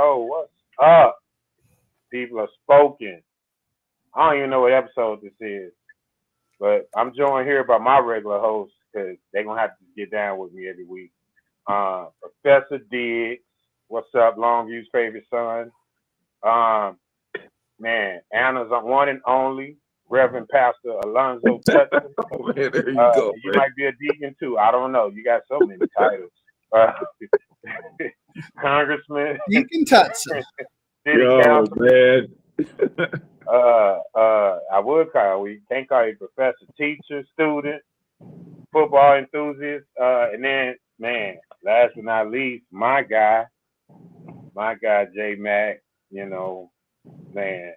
Oh, what's up? People are spoken. I don't even know what episode this is, but I'm joined here by my regular hosts because they're gonna have to get down with me every week. Professor Diggs, what's up? Longview's favorite son. Um, man, Anna's one and only Reverend Pastor Alonzo Tutson. Oh, man, there you go, You man. might be a deacon too. I don't know. You got so many titles. Uh, Congressman, Deacon Tutson. City Yo, Council. man. I would call. We can't call you professor, teacher, student, football enthusiast, and then man, last but not least, my guy J Mac. You know, man,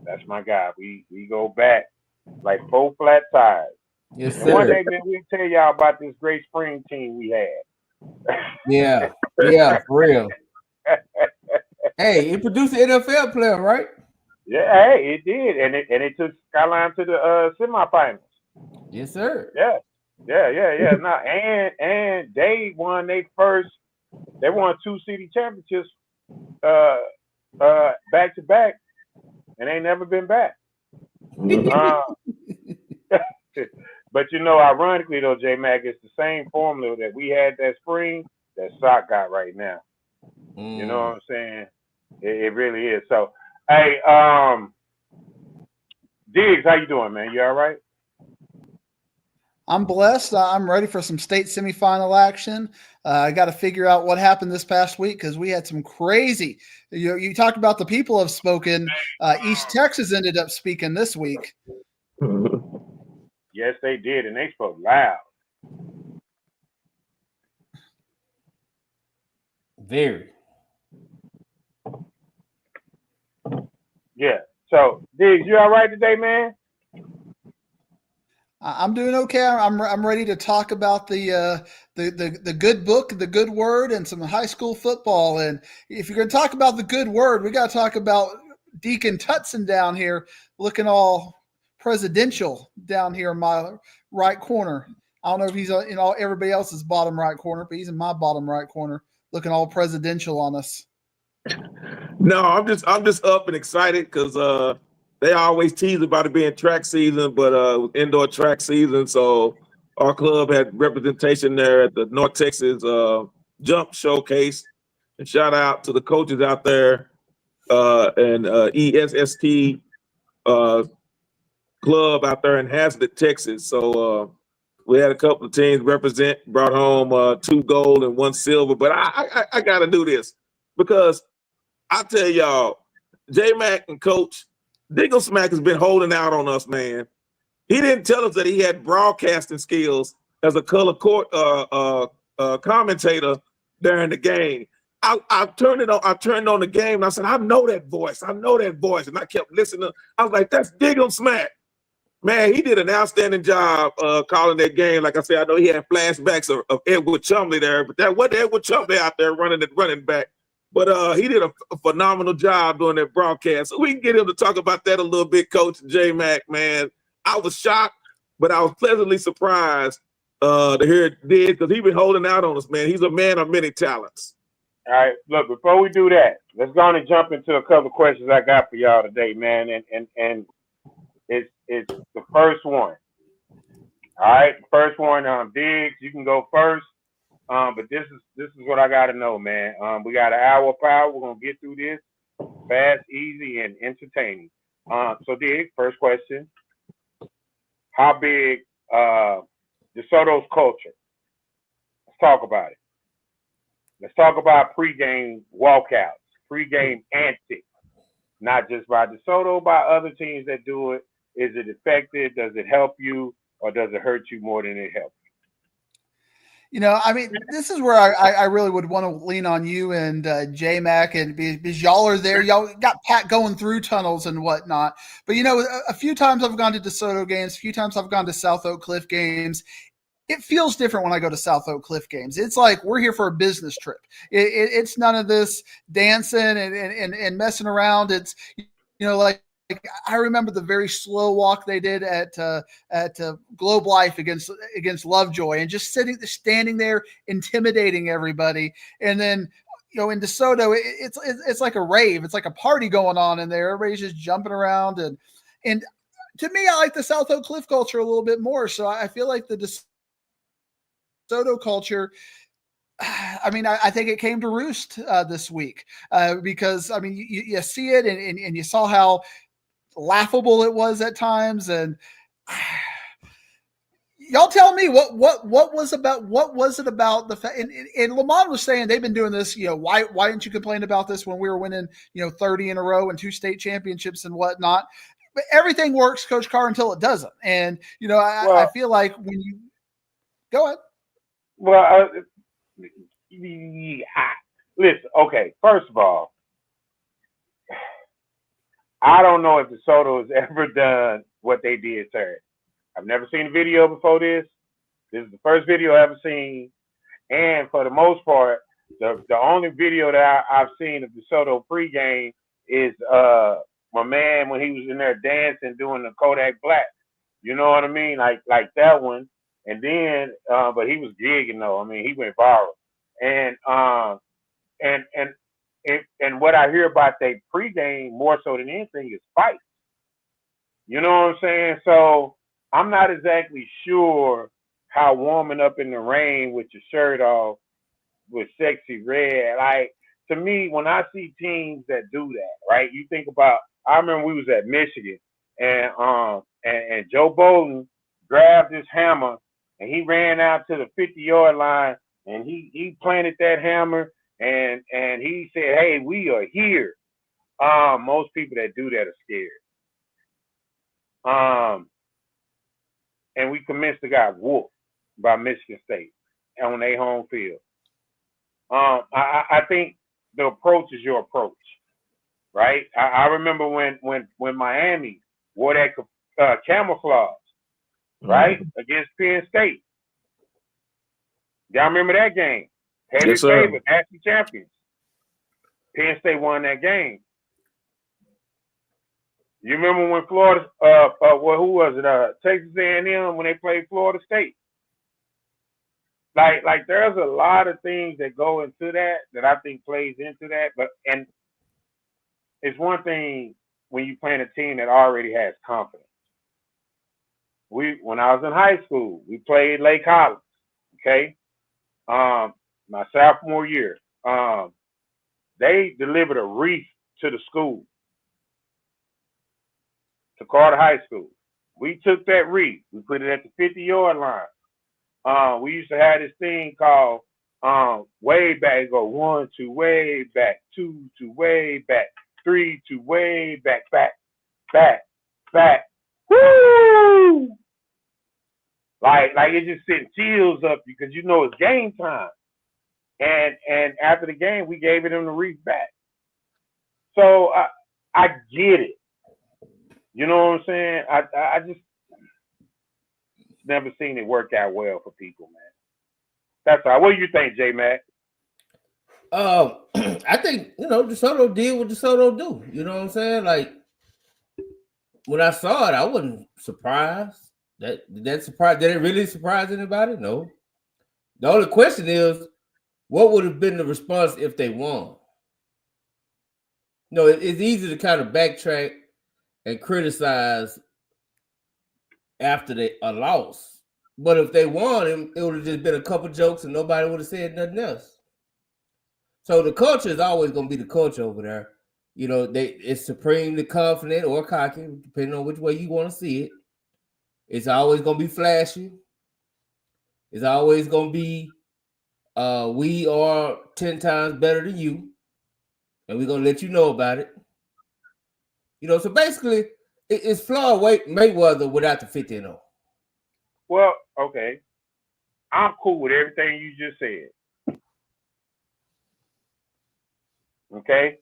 that's my guy. We go back like four flat tires. Yes, And one sir. day, man, we'll tell y'all about this great spring team we had. Yeah. Yeah, for real. Hey, it produced an NFL player, right? Yeah, hey, it did, and it took Skyline to the semifinals. Yes, sir. Yeah. Now and they won their first. They won two city championships, uh, back to back, and they never been back. Uh, but you know, ironically though, J Mac, it's the same formula that we had that spring that Sock got right now. You know what I'm saying? It really is. So, hey, Diggs, how you doing, man? You all right? I'm blessed. I'm ready for some state semifinal action. I got to figure out what happened this past week because we had some crazy. You talked about the people have spoken. East Texas ended up speaking this week. Yes, they did, and they spoke loud. Very. Yeah. So, Diggs, you all right today, man? I'm doing okay. I'm ready to talk about the good book, the good word, and some high school football. And if you're going to talk about the good word, we got to talk about Deacon Tutson down here, looking all presidential down here in my right corner. I don't know if he's in all everybody else's bottom right corner, but he's in my bottom right corner, looking all presidential on us. No, I'm just up and excited because they always tease about it being track season, but indoor track season. So our club had representation there at the North Texas Jump Showcase. And shout out to the coaches out there and ESST club out there in Hazlet, Texas. So we had a couple of teams represent, brought home 2 gold and 1 silver. But I got to do this because I tell y'all, J Mac and Coach Diggle Smack has been holding out on us, man. He didn't tell us that he had broadcasting skills as a color court commentator during the game. I turned on the game and I said, I know that voice. And I kept listening. I was like, that's Diggle Smack. Man, he did an outstanding job calling that game. Like I said, I know he had flashbacks of Edward Chumley there, but that wasn't Edward Chumley out there running back. But he did a phenomenal job doing that broadcast. So we can get him to talk about that a little bit, Coach J Mac, man. I was shocked, but I was pleasantly surprised to hear it did because he's been holding out on us, man. He's a man of many talents. All right. Look, before we do that, let's go on and jump into a couple of questions I got for y'all today, man. And it's the first one. All right, first one. Diggs, you can go first. But this is what I gotta know, man. We got an hour power. We're gonna get through this fast, easy, and entertaining. So Diggs, first question. How big DeSoto's culture? Let's talk about it. Let's talk about pregame walkouts, pregame antics, not just by DeSoto, by other teams that do it. Is it effective? Does it help you, or does it hurt you more than it helps? You know, I mean, this is where I really would want to lean on you and J Mac, and because y'all are there, y'all got Pat going through tunnels and whatnot. But you know, a few times I've gone to DeSoto games, a few times I've gone to South Oak Cliff games. It feels different when I go to South Oak Cliff games. It's like we're here for a business trip. It's none of this dancing and messing around. It's, you know, like I remember the very slow walk they did at Globe Life against Lovejoy, and just standing there intimidating everybody. And then in DeSoto, it's like a rave. It's like a party going on in there. Everybody's just jumping around, and to me, I like the South Oak Cliff culture a little bit more. So I feel like the DeSoto culture, I mean, I think it came to roost this week because, I mean, you see it and you saw how laughable it was at times. And y'all tell me what was it about the fact, and Lamont was saying they've been doing this, why didn't you complain about this when we were winning, 30 in a row and 2 state championships and whatnot? But everything works, Coach Carr, until it doesn't. And, I feel like when you go ahead. Well, listen, okay, first of all, I don't know if DeSoto has ever done what they did Saturday. I've never seen a video before this. This is the first video I've ever seen. And for the most part, the only video that I've seen of DeSoto pregame is my man when he was in there dancing doing the Kodak Black. You know what I mean? Like that one. And then, but he was gigging though. I mean, he went viral. And what I hear about their pregame more so than anything is fights. You know what I'm saying? So I'm not exactly sure how warming up in the rain with your shirt off with Sexy Red. Like, to me, when I see teams that do that, right? You think about, I remember we was at Michigan and Joe Bolden grabbed his hammer and he ran out to the 50-yard line and he planted that hammer and he said, "Hey, we are here." Most people that do that are scared. And we commenced to got whooped by Michigan State on their home field. I think the approach is your approach, right? I remember when Miami wore that camouflage, right, against Penn State. Y'all remember that game? Heavy favorite, national champions. Penn State won that game. You remember when Florida, who was it? Texas A&M when they played Florida State. Like there's a lot of things that go into that I think plays into that. And it's one thing when you play in a team that already has confidence. When I was in high school, we played Lake Collins. Okay, my sophomore year, they delivered a wreath to the school. To Carter High School. We took that wreath. We put it at the 50-yard line. We used to have this thing called way back. Go 1, 2, way back. 2, 2, way back. 3, 2, way back. Back. Woo! Like it just sent chills up because you know it's game time. And after the game, we gave them the wreath back. So I get it. You know what I'm saying? I just never seen it work out well for people, man. That's all. What do you think, J-Mac? I think, DeSoto did what DeSoto do. You know what I'm saying? Like, when I saw it, I wasn't surprised. Did it really surprise anybody? No. The only question is, what would have been the response if they won? It's easy to kind of backtrack and criticize after a loss. But if they won, it would have just been a couple jokes and nobody would have said nothing else. So the culture is always going to be the culture over there. It's supremely confident or cocky, depending on which way you want to see it. It's always going to be flashy. It's always going to be, we are 10 times better than you. And we're going to let you know about it. So basically, it's Floyd Mayweather without the 50-0. Well, okay. I'm cool with everything you just said. Okay?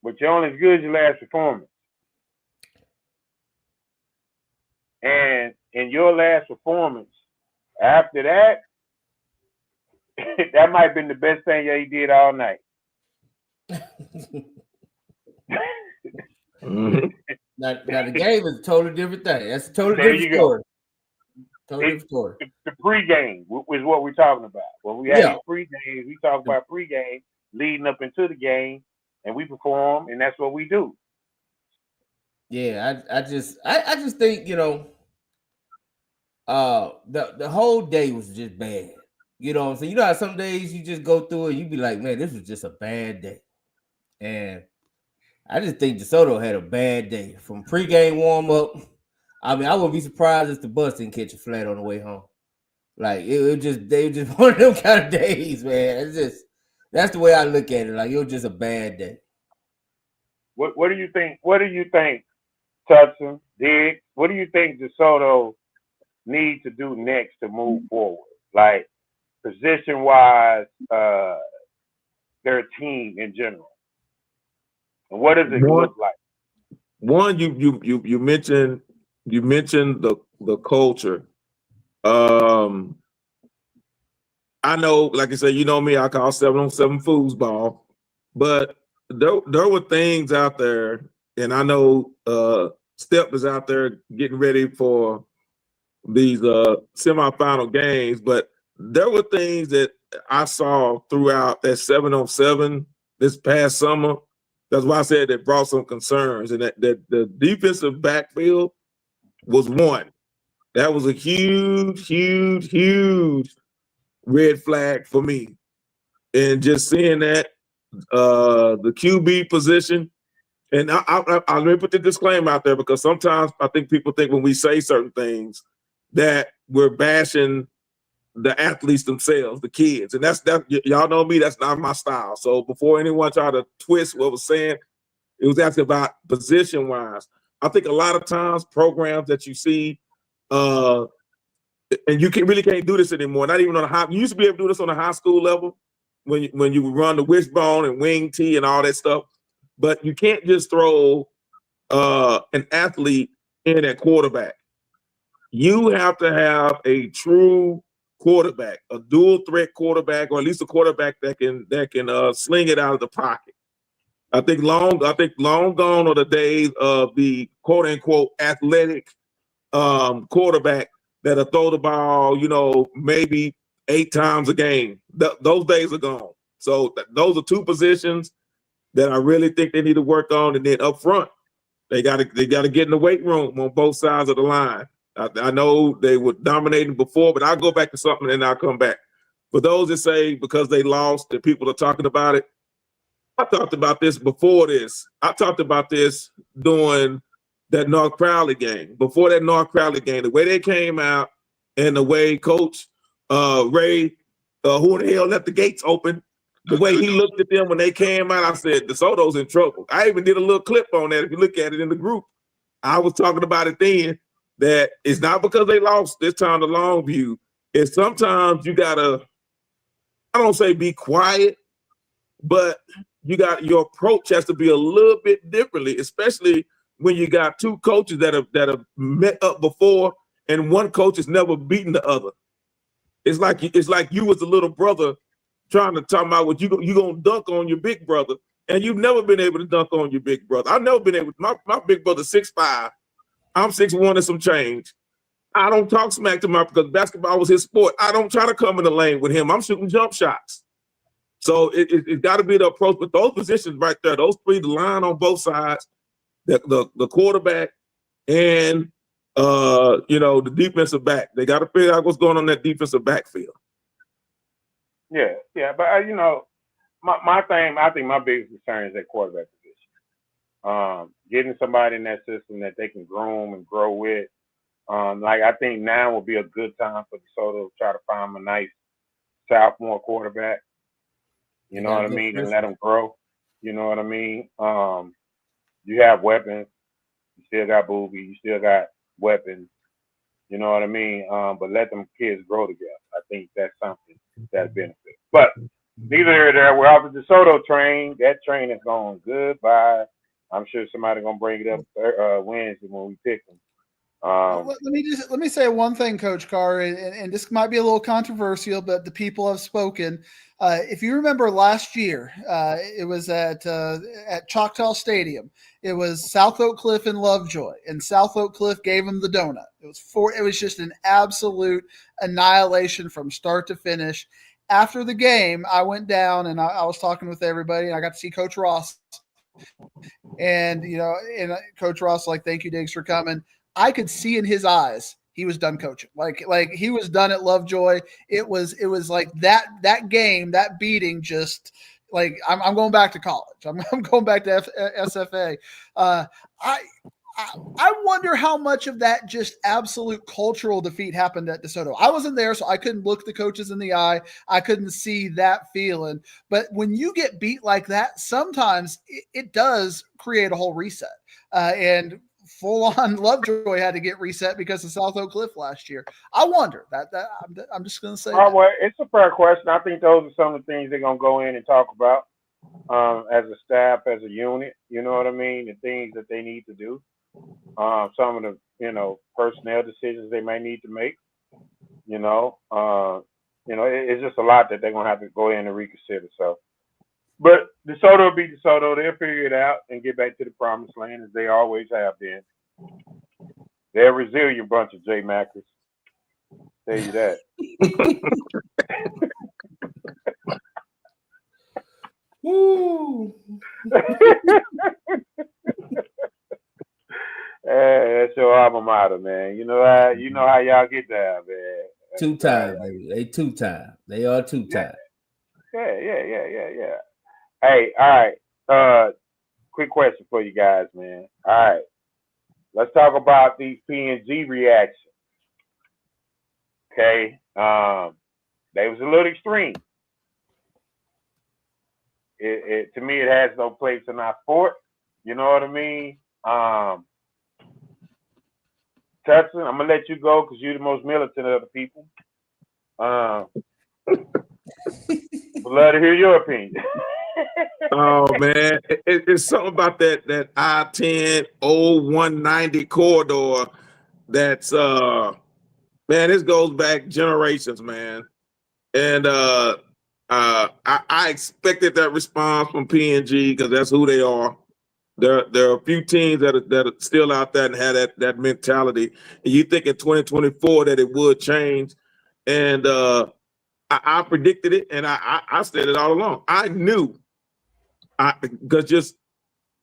But you're only as good as your last performance. And in your last performance, after that, that might have been the best thing you did all night. Now the game is a totally different thing. That's a totally different story. Totally different story. The pregame is what we're talking about. When we have these pregames, we talk about pregame leading up into the game, and we perform, and that's what we do. Yeah, I just think, the whole day was just bad. You know what I'm saying? You know how some days you just go through it, you be like, man, this was just a bad day. And I just think DeSoto had a bad day from pregame warm up. I mean, I wouldn't be surprised if the bus didn't catch a flat on the way home. Like they just one of them kind of days, man. That's the way I look at it. Like it was just a bad day. What do you think? What do you think, Tutson, Dig? What do you think DeSoto need to do next to move forward? Like position wise, their team in general. And what does it look like? One, you mentioned the culture. I know, like I said, you know me, I call 7-on-7 foosball, but there were things out there, and I know Step is out there getting ready for these semifinal games, but there were things that I saw throughout that 7-on-7 this past summer. That's why I said that brought some concerns, and that the defensive backfield was one. That was a huge red flag for me. And just seeing that, the QB position, and I'll let me put the disclaimer out there, because sometimes I think people think when we say certain things that we're bashing the athletes themselves, the kids. And that y'all know me, that's not my style. So before anyone tried to twist what I was saying, it was actually about position-wise. I think a lot of times programs that you see, and you really can't do this anymore. Not even on a high. You used to be able to do this on a high school level when you run the wishbone and wing tee and all that stuff. But you can't just throw an athlete in at quarterback. You have to have a true quarterback, a dual threat quarterback, or at least a quarterback that can sling it out of the pocket. I think long gone are the days of the quote unquote athletic quarterback that'll throw the ball, maybe 8 times a game. Those days are gone. So those are two positions that I really think they need to work on. And then up front, they got to get in the weight room on both sides of the line. I know they were dominating before, but I'll go back to something and I'll come back. For those that say because they lost that people are talking about it, I talked about this before this. I talked about this during that North Crowley game. Before that North Crowley game, the way they came out and the way Coach Ray, who the hell left the gates open, the way he looked at them when they came out, I said, DeSoto's in trouble. I even did a little clip on that. If you look at it in the group, I was talking about it then, that it's not because they lost this time to Longview. It's sometimes you gotta, I don't say be quiet, but your approach has to be a little bit differently, especially when you got two coaches that have met up before and one coach has never beaten the other. It's like you was a little brother trying to talk about what you gonna dunk on your big brother, and you've never been able to dunk on your big brother. I've never been able. My big brother's 6'5". I'm 6'1" and some change. I don't talk smack to him because basketball was his sport. I don't try to come in the lane with him. I'm shooting jump shots. So it's got to be the approach. But those positions right there, those three, the line on both sides, the quarterback, and the defensive back. They got to figure out what's going on in that defensive backfield. Yeah, but my thing, I think my biggest concern is that quarterback position. Getting somebody in that system that they can groom and grow with. I think now would be a good time for DeSoto to try to find a nice sophomore quarterback. You know what I mean? And let them grow. You know what I mean? You have weapons. You still got Booby. You still got weapons. You know what I mean? But let them kids grow together. I think that's something that benefits. But neither here nor there. We're off the DeSoto train. That train is going goodbye. I'm sure somebody's going to bring it up Wednesday when we pick them. Let me say one thing, Coach Carr, and this might be a little controversial, but the people have spoken. If you remember last year, it was at Choctaw Stadium. It was South Oak Cliff and Lovejoy, and South Oak Cliff gave them the donut. It was just an absolute annihilation from start to finish. After the game, I went down and I was talking with everybody, and I got to see Coach Ross. And Coach Ross, like, thank you, Diggs, for coming. I could see in his eyes he was done coaching. Like he was done at Lovejoy. It was like that game, that beating, just like I'm going back to college. I'm going back to SFA. I wonder how much of that just absolute cultural defeat happened at DeSoto. I wasn't there, so I couldn't look the coaches in the eye. I couldn't see that feeling. But when you get beat like that, sometimes it does create a whole reset. And full-on Lovejoy had to get reset because of South Oak Cliff last year. I wonder that I'm just going to say. Oh, well, it's a fair question. I think those are some of the things they're going to go in and talk about as a staff, as a unit. You know what I mean? The things that they need to do. Some of the personnel decisions they may need to make. It's just a lot that they're going to have to go in and reconsider. So. But DeSoto will be DeSoto. They'll figure it out and get back to the promised land as they always have been. They're a resilient bunch of J-Mackers. Tell you that. Woo! Hey, that's your alma mater, man. You know how y'all get down, man. 2 times, baby. They 2 times. They are 2 times. Yeah. Hey, all right. Quick question for you guys, man. All right. Let's talk about these P&G reactions. Okay. They was a little extreme. To me, it has no place in our sport. You know what I mean? Tutson, I'm gonna let you go because you're the most militant of the people. Would love to hear your opinion. Oh man, it's something about that I-10 0190 corridor that's man, this goes back generations, man. And I expected that response from P&G because that's who they are. There are a few teams that are still out there and have that mentality. And you think in 2024 that it would change. And I predicted it, and I said it all along. I knew, because just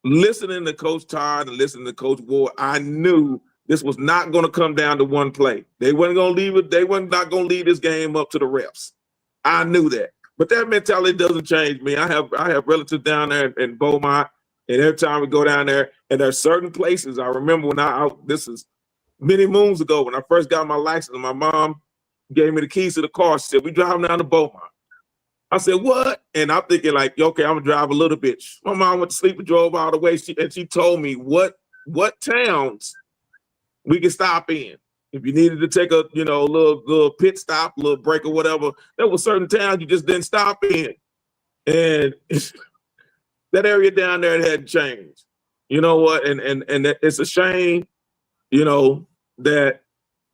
listening to Coach Todd and listening to Coach Ward, I knew this was not going to come down to one play. They weren't going to leave it. They were not going to leave this game up to the refs. I knew that. But that mentality doesn't change me. I have relatives down there in Beaumont, and every time we go down there, and there are certain places. I remember when this is many moons ago when I first got my license, and my mom gave me the keys to the car. She said, "We drive down to Beaumont." I said, "What?" And I'm thinking like, okay, I'm gonna drive a little bit. My mom went to sleep and drove all the way. She told me what towns we could stop in. If you needed to take a little pit stop, a little break or whatever, there were certain towns you just didn't stop in. And that area down there hadn't changed. You know what? And it's a shame, that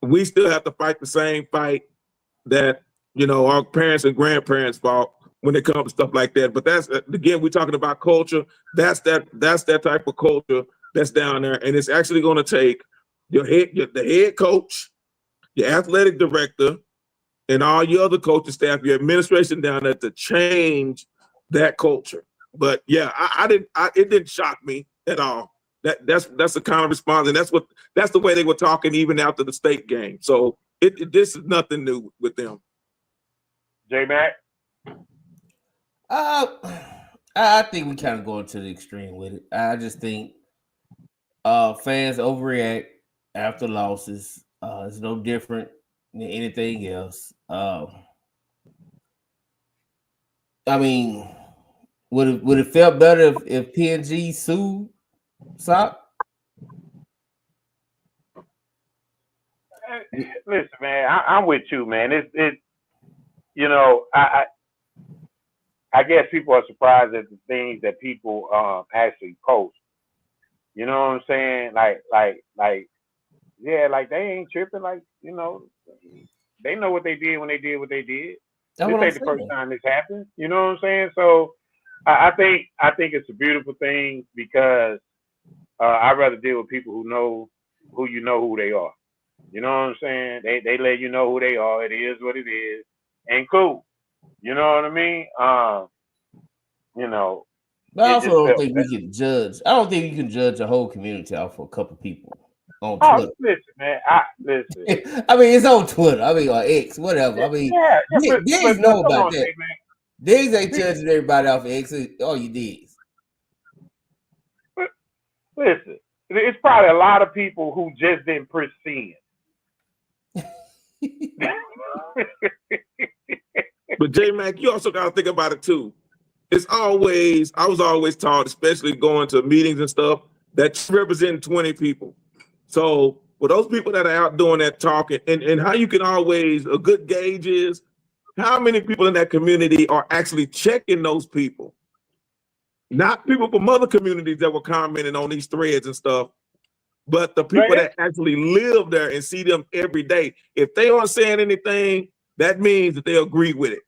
we still have to fight the same fight that our parents and grandparents fought when it comes to stuff like that. But that's, again, we're talking about culture. That's that type of culture that's down there, and it's actually going to take the head coach, your athletic director, and all your other coaching staff, your administration down there to change that culture. But yeah, it didn't shock me at all. That's the kind of response, and that's the way they were talking even after the state game. So this is nothing new with them. J-Mac? I think we kind of going to the extreme with it. I just think fans overreact after losses. It's no different than anything else. I mean, would it felt better if P&G sued Sock? Listen, man, I'm with you, man. I guess people are surprised at the things that people actually post. You know what I'm saying? Like Yeah, like they ain't tripping. Like they know what they did when they did what they did. That's This what I'm ain't the first saying. time this happened. You know what I'm saying? So I think it's a beautiful thing because I'd rather deal with people who know who they are. You know what I'm saying? They let you know who they are. It is what it is. And cool. You know what I mean? You know, But I it also just don't felt think bad. we can judge. I don't think you can judge a whole community off of a couple people on Oh, Twitter. listen, man. Listen. I mean, it's on Twitter. I mean, or X, whatever. I mean, Yeah, Diggs but know come about on, that. Jay, man. Diggs ain't People, judging everybody off of X. All you Diggs. listen. It's probably a lot of people who just didn't push sin. But J Mac, you also got to think about it too. I was always taught, especially going to meetings and stuff, that you represent 20 people. So for those people that are out doing that talking, and how you can always, a good gauge is how many people in that community are actually checking those people. Not people from other communities that were commenting on these threads and stuff, but the But people that actually live there and see them every day. If they aren't saying anything, that means that they agree with it.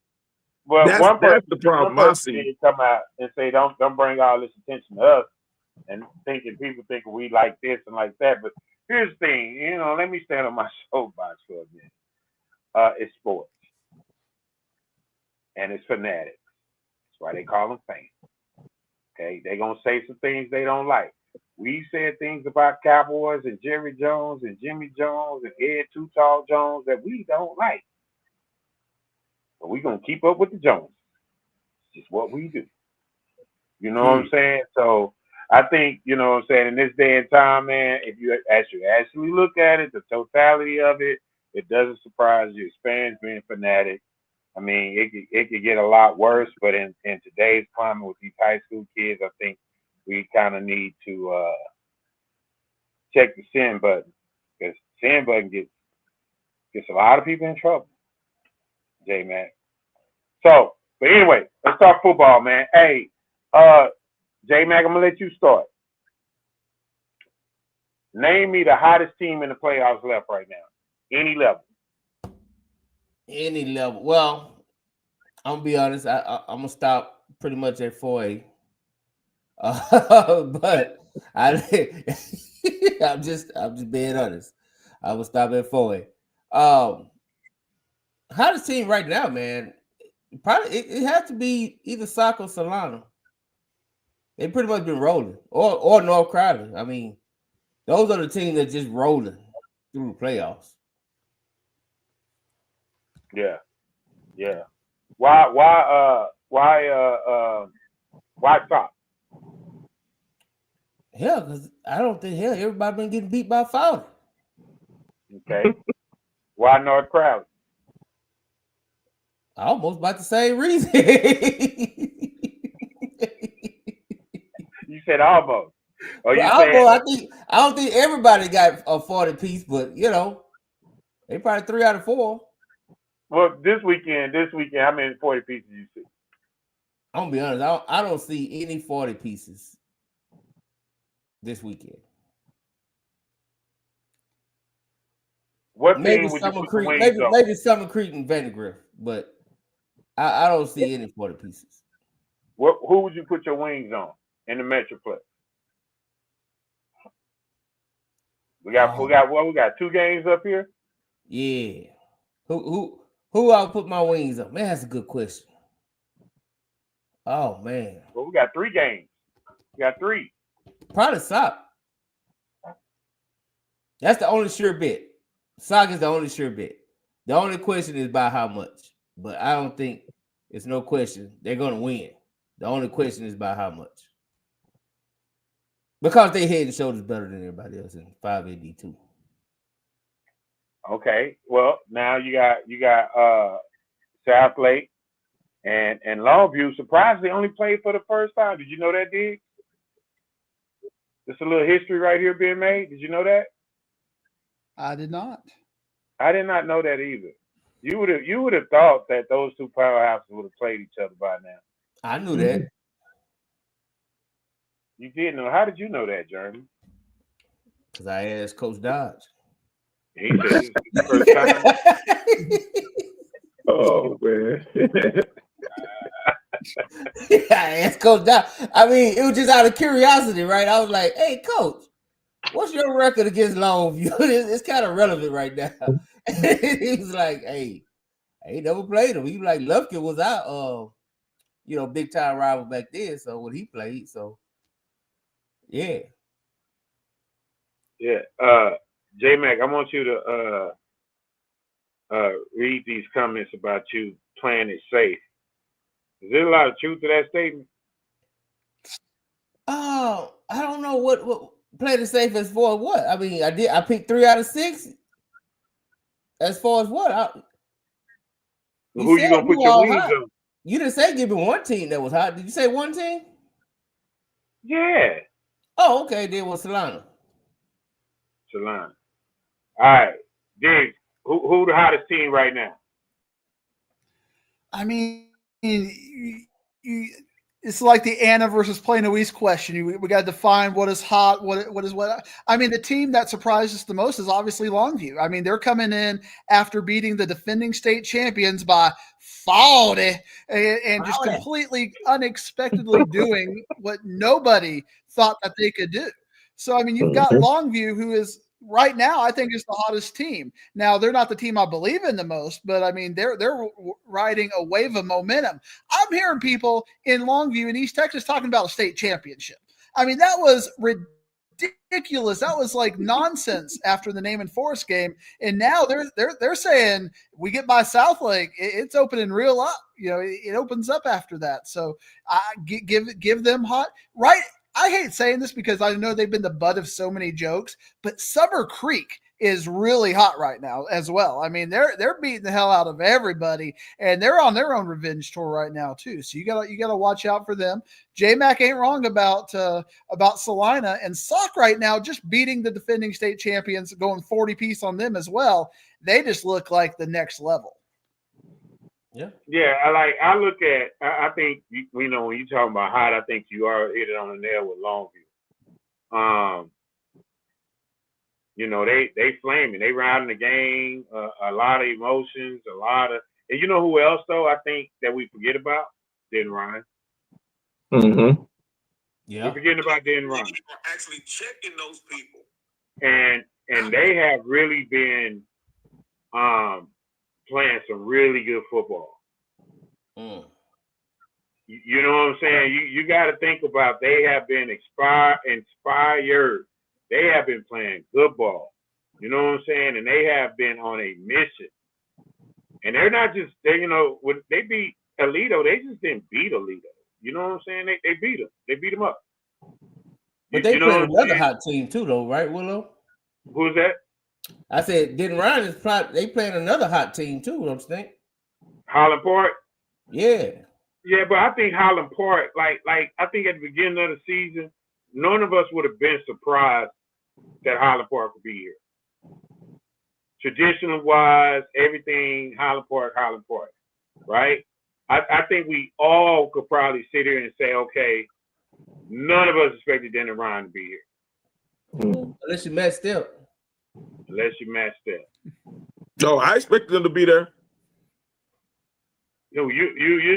well, That's the one problem I person see. did come out and say, "Don't bring all this attention to us," and people thinking we like this and like that. But here's the thing, let me stand on my soapbox for a minute. It's sports and it's fanatics. That's why they call them fans. Okay, they gonna say some things they don't like. We said things about Cowboys and Jerry Jones and Jimmy Jones and Ed Too Tall Jones that we don't like, but we gonna keep up with the Joneses. It's just what we do. You know what I'm saying? So I think, you know what I'm saying, in this day and time, man, if you actually look at it, the totality of it, it doesn't surprise you. It's fans being fanatic. I mean, it could get a lot worse, but in today's climate with these high school kids, I think we kind of need to check the sin button because sin button gets a lot of people in trouble. J Mac. So, but anyway, let's talk football, man. Hey, J Mac, I'm gonna let you start. Name me the hottest team in the playoffs left right now. Any level. Any level. Well, I'm gonna be honest. I'm gonna stop pretty much at 4A. But I'm just being honest. I will stop at 4A. Hottest team right now, man. Probably it has to be either Sock or Solana. They pretty much been rolling, or North Crowley. I mean, those are the teams that just rolling through the playoffs. Yeah. Why top? Hell, because I don't think everybody been getting beat by Fowler. Okay. Why North Crowley? Almost about the same reason. You said almost. Oh, you I said don't think everybody got a 40 piece, but they probably 3 out of 4. well this weekend, how many 40 pieces you see? I'm gonna be honest, I don't see any 40 pieces this weekend. What Maybe team would you Summer put the Creek, wings on? maybe Summer Creek and Vandergrift, but I don't see any 40 pieces. Who would you put your wings on in the Metroplex? We got 2 games up here? Yeah. Who I'll put my wings on? Man, that's a good question. Oh man. Well, we got 3 games. We got 3. Probably Sock. That's the only sure bet. Sock is the only sure bet. The only question is by how much. But I don't think it's no question they're gonna win. The only question is by how much. Because they head and shoulders better than everybody else in 5AD2. Okay. Well, now you got South Lake and Longview. Surprisingly, only played for the first time. Did you know that, Dig? Just a little history right here being made. Did you know that? I did not. I did not know that either. You would have thought that those 2 powerhouses would have played each other by now. I knew that. You did know. How did you know that, Jeremy? Because I asked Coach Dodge. He said this is the first time. Oh man. I asked Coach Dow. I mean, it was just out of curiosity, right? I was like, "Hey, Coach, what's your record against Longview? It's kind of relevant right now." He was like, "Hey, I ain't never played him." He was like, "Lufkin was our, big time rival back then. So when he played, so yeah." Yeah. J Mac, I want you to read these comments about you playing it safe. Is there a lot of truth to that statement? Oh, I don't know what play the safe as far as what. I mean, I picked 3 out of 6. As far as what? Who you gonna put your wings on? You didn't say give me one team that was hot. Did you say one team? Yeah. Oh, okay. Then was Solana. All right, Diggs. Who the hottest team right now? I mean, it's like the Anna versus Plano East question. We got to define what is hot, what is what. I mean, the team that surprised us the most is obviously Longview. I mean, they're coming in after beating the defending state champions by 40 and just completely unexpectedly doing what nobody thought that they could do. So, I mean, you've got Longview, who is right now, I think, is the hottest team. Now, they're not the team I believe in the most, but I mean, they're riding a wave of momentum. I'm hearing people in Longview in East Texas talking about a state championship. I mean, that was ridiculous. That was like nonsense after the Naaman Forest game, and now they're saying we get by Southlake, it's opening real up. It opens up after that. So I give them hot right. I hate saying this because I know they've been the butt of so many jokes, but Summer Creek is really hot right now as well. I mean, they're beating the hell out of everybody, and they're on their own revenge tour right now too. So you gotta watch out for them. J-Mac ain't wrong about Salina and Sauk right now, just beating the defending state champions, going 40 piece on them as well. They just look like the next level. Yeah. I look at. I think when you talking about hot, I think you are hit it on the nail with Longview. They flaming. They riding the game. A lot of emotions. And you know who else though? I think that we forget about Den Ryan. Mm-hmm. Yeah. We're forgetting about Den Ryan. Actually checking those people. And they have really been playing some really good football. You know what I'm saying? You got to think about they have been inspired. They have been playing good ball. You know what I'm saying? And they have been on a mission. And they're not just when they beat Alito, they just didn't beat Alito. You know what I'm saying? They beat them. They beat them up. But they played another hot team too, though, right, Willow? Who's that? I said, Den Ryan they playing another hot team too, don't you think? Highland Park? Yeah. Yeah, but I think Highland Park, like I think at the beginning of the season, none of us would have been surprised that Highland Park would be here. Traditional wise, everything Highland Park, right? I think we all could probably sit here and say, okay, none of us expected Den Ryan to be here. Unless you matched up. No, I expected them to be there. You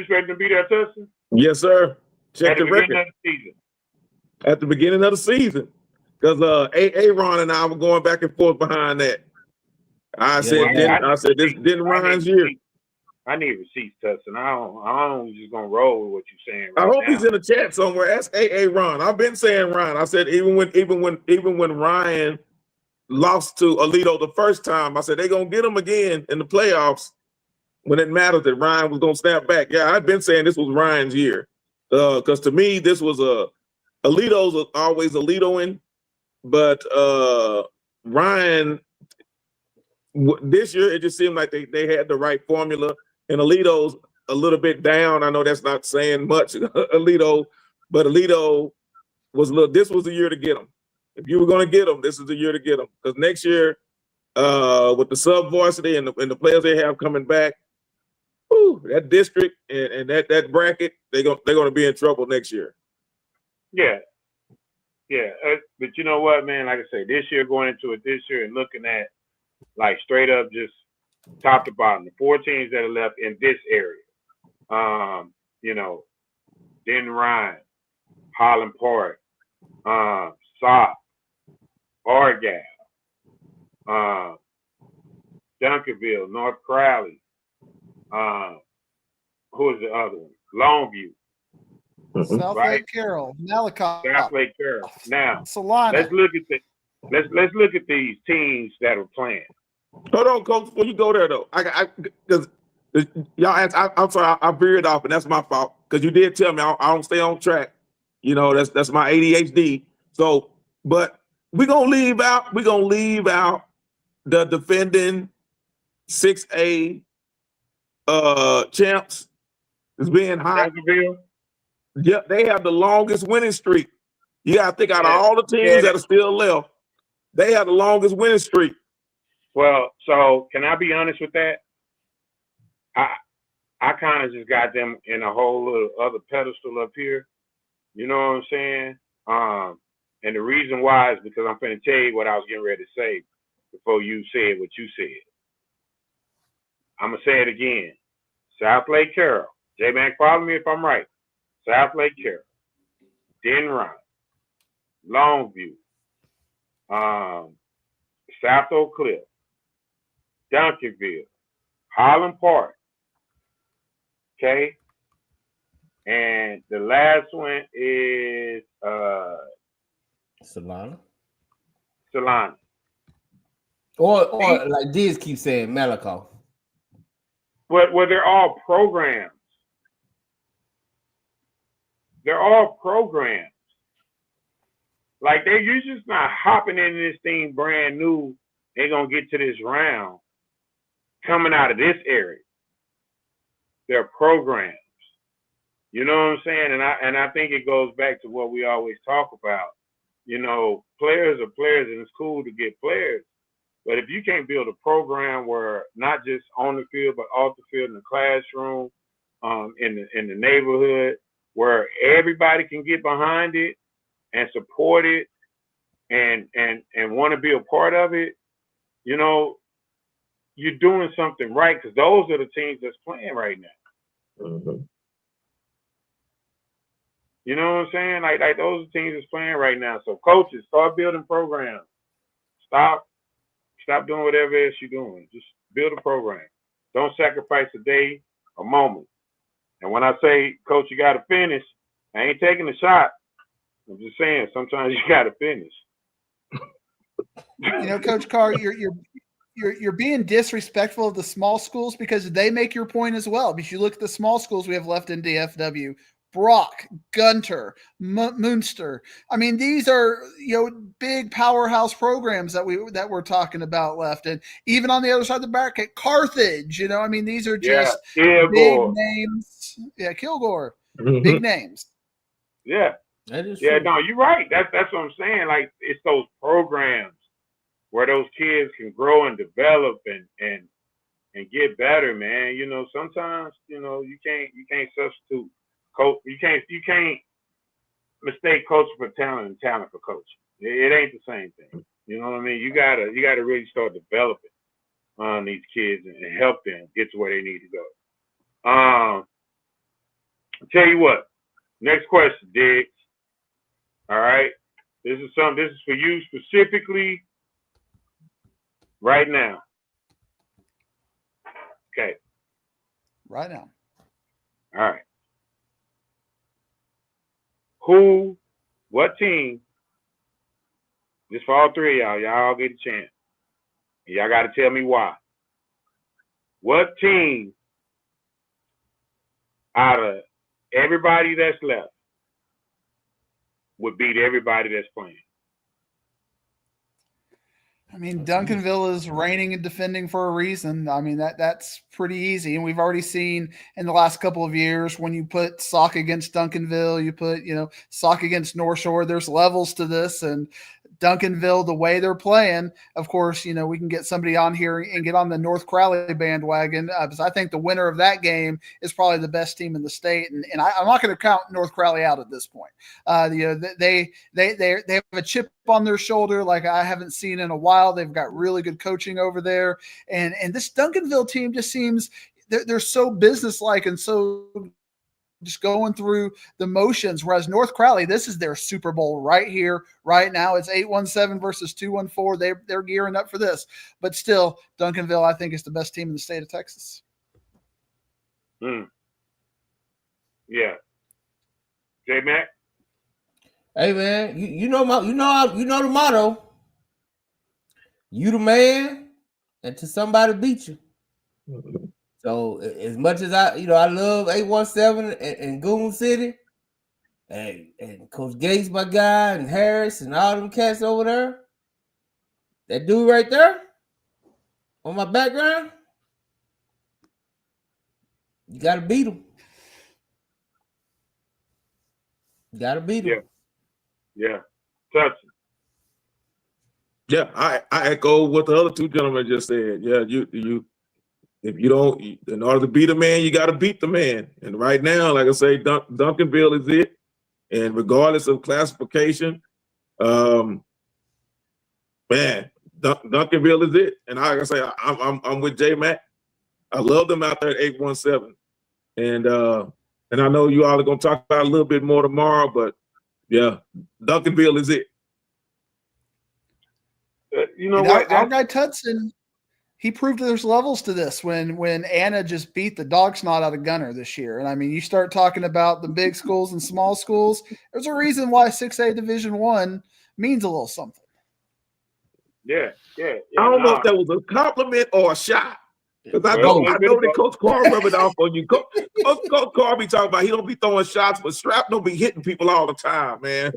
expect them to be there, Tustin? Yes, sir. Check the record. At the beginning of the season. Because Aaron and I were going back and forth behind that. I said this Den Ryan's year. I need receipts, Tustin. I don't just gonna roll with what you're saying. I hope he's in the chat somewhere. Ask Ron. I've been saying Ryan. I said even when Ryan lost to Alito the first time, I said they're gonna get him again in the playoffs when it mattered that Ryan was gonna snap back. Yeah, I've been saying this was Ryan's year. Because to me, this was Alito's always Alitoing, but Ryan this year it just seemed like they had the right formula. And Alito's a little bit down. I know that's not saying much, Alito, but Alito was this was the year to get him. If you were going to get him, this is the year to get him. Because next year, with the sub-varsity and the players they have coming back, that district and that bracket, they're going to be in trouble next year. Yeah. But you know what, man? Like I say, this year, going into it this year and looking at like straight up, just top to bottom. The 4 teams that are left in this area. You know, Den Ryan, Holland Park, Sock, Argyle, Duncanville, North Crowley. Who is the other one? Longview. South Right. Lake Carroll, Malachi, South Lake Carroll. Now Solana. let's look at these teams that are playing. Hold on, Coach. Before you go there, though, because y'all asked, I'm sorry, I veered off, and that's my fault. Because you did tell me I don't stay on track. You know, that's my ADHD. So, but we're gonna leave out the defending 6A champs is being hot. Duncanville. Yeah, they have the longest winning streak. You gotta think out of Yeah. all the teams Yeah. that are still left, they have the longest winning streak. Well, so can I be honest with that? I kind of just got them in a whole little other pedestal up here. You know what I'm saying? And the reason why is because I'm finna tell you what I was getting ready to say before you said what you said. I'm gonna say it again. South Lake Carroll. J-Mac, follow me if I'm right. South Lake Carroll, Den Ryan, Longview, South Oak Cliff, Duncanville, Holland Park. Okay. And the last one is Solana. Solana. Or like Diz keeps saying, Malachi. Well, they're all programs. They're all programs. Like you're just not hopping into this thing brand new. They're gonna get to this round coming out of this area. They're programs. You know what I'm saying? And I think it goes back to what we always talk about. You know, players are players, and it's cool to get players. But if you can't build a program where not just on the field, but off the field, in the classroom, in the neighborhood, where everybody can get behind it and support it and want to be a part of it, you know, you're doing something right, because those are the teams that's playing right now. Mm-hmm. You know what I'm saying? Like those are teams that's playing right now. So coaches, start building programs. Stop doing whatever else you're doing. Just build a program. Don't sacrifice a day, a moment. And when I say, Coach, you got to finish, I ain't taking a shot. I'm just saying, sometimes you got to finish. You know, Coach Carr, you're being disrespectful of the small schools, because they make your point as well. Because you look at the small schools we have left in DFW. Brock, Gunter, Munster. I mean, these are, you know, big powerhouse programs that we're talking about left, and even on the other side of the bracket, Carthage. You know, I mean, these are just big names. Yeah, Kilgore, big names. Yeah, that is yeah. true. No, you're right. That's what I'm saying. Like, it's those programs where those kids can grow and develop and get better, man. You know, sometimes, you know, you can't substitute. Coach, you can't mistake coaching for talent and talent for coaching. It ain't the same thing. You know what I mean? You gotta really start developing on these kids and help them get to where they need to go. I'll tell you what. Next question, Diggs. All right. This is for you specifically right now. Okay. Right now. All right. What team, just for all three of y'all all get a chance. Y'all got to tell me why. What team out of everybody that's left would beat everybody that's playing? I mean, Duncanville is reigning and defending for a reason. I mean, that's pretty easy. And we've already seen in the last couple of years, when you put Sauk against Duncanville, you put, you know, Sauk against North Shore, there's levels to this. And Duncanville, the way they're playing, of course, you know, we can get somebody on here and get on the North Crowley bandwagon, because I think the winner of that game is probably the best team in the state. And I'm not going to count North Crowley out at this point. You know, they have a chip on their shoulder like I haven't seen in a while. They've got really good coaching over there, and this Duncanville team just seems they're so businesslike and so just going through the motions. Whereas North Crowley, this is their Super Bowl right here, right now. It's 8-1-7 versus 2-1-4. They're gearing up for this, but still, Duncanville I think is the best team in the state of Texas. Yeah. J Mac. Hey man, you know the motto. You the man until somebody beat you. So as much as I love 8-1-7 and Goon City, and Coach Gates, my guy, and Harris and all them cats over there, that dude right there on my background, you gotta beat him. You gotta beat him. Yeah. Touch. Yeah, I echo what the other two gentlemen just said. Yeah, you if you don't, in order to beat a man, you got to beat the man. And right now, like I say, Duncanville is it. And regardless of classification, man, Duncanville is it. And like I say, I'm with J Mac. I love them out there at 8-1-7. And I know you all are gonna talk about it a little bit more tomorrow, but yeah, Duncanville is it. You know what? Our guy Tutson, he proved there's levels to this when Anna just beat the dog snot out of Gunner this year. And I mean, you start talking about the big schools and small schools. There's a reason why 6A Division I means a little something. Yeah. I don't know if that was a compliment or a shot. Because I know that Coach Carr rubbed it off on you. Coach Carr be talking about he don't be throwing shots, but Strap don't be hitting people all the time, man.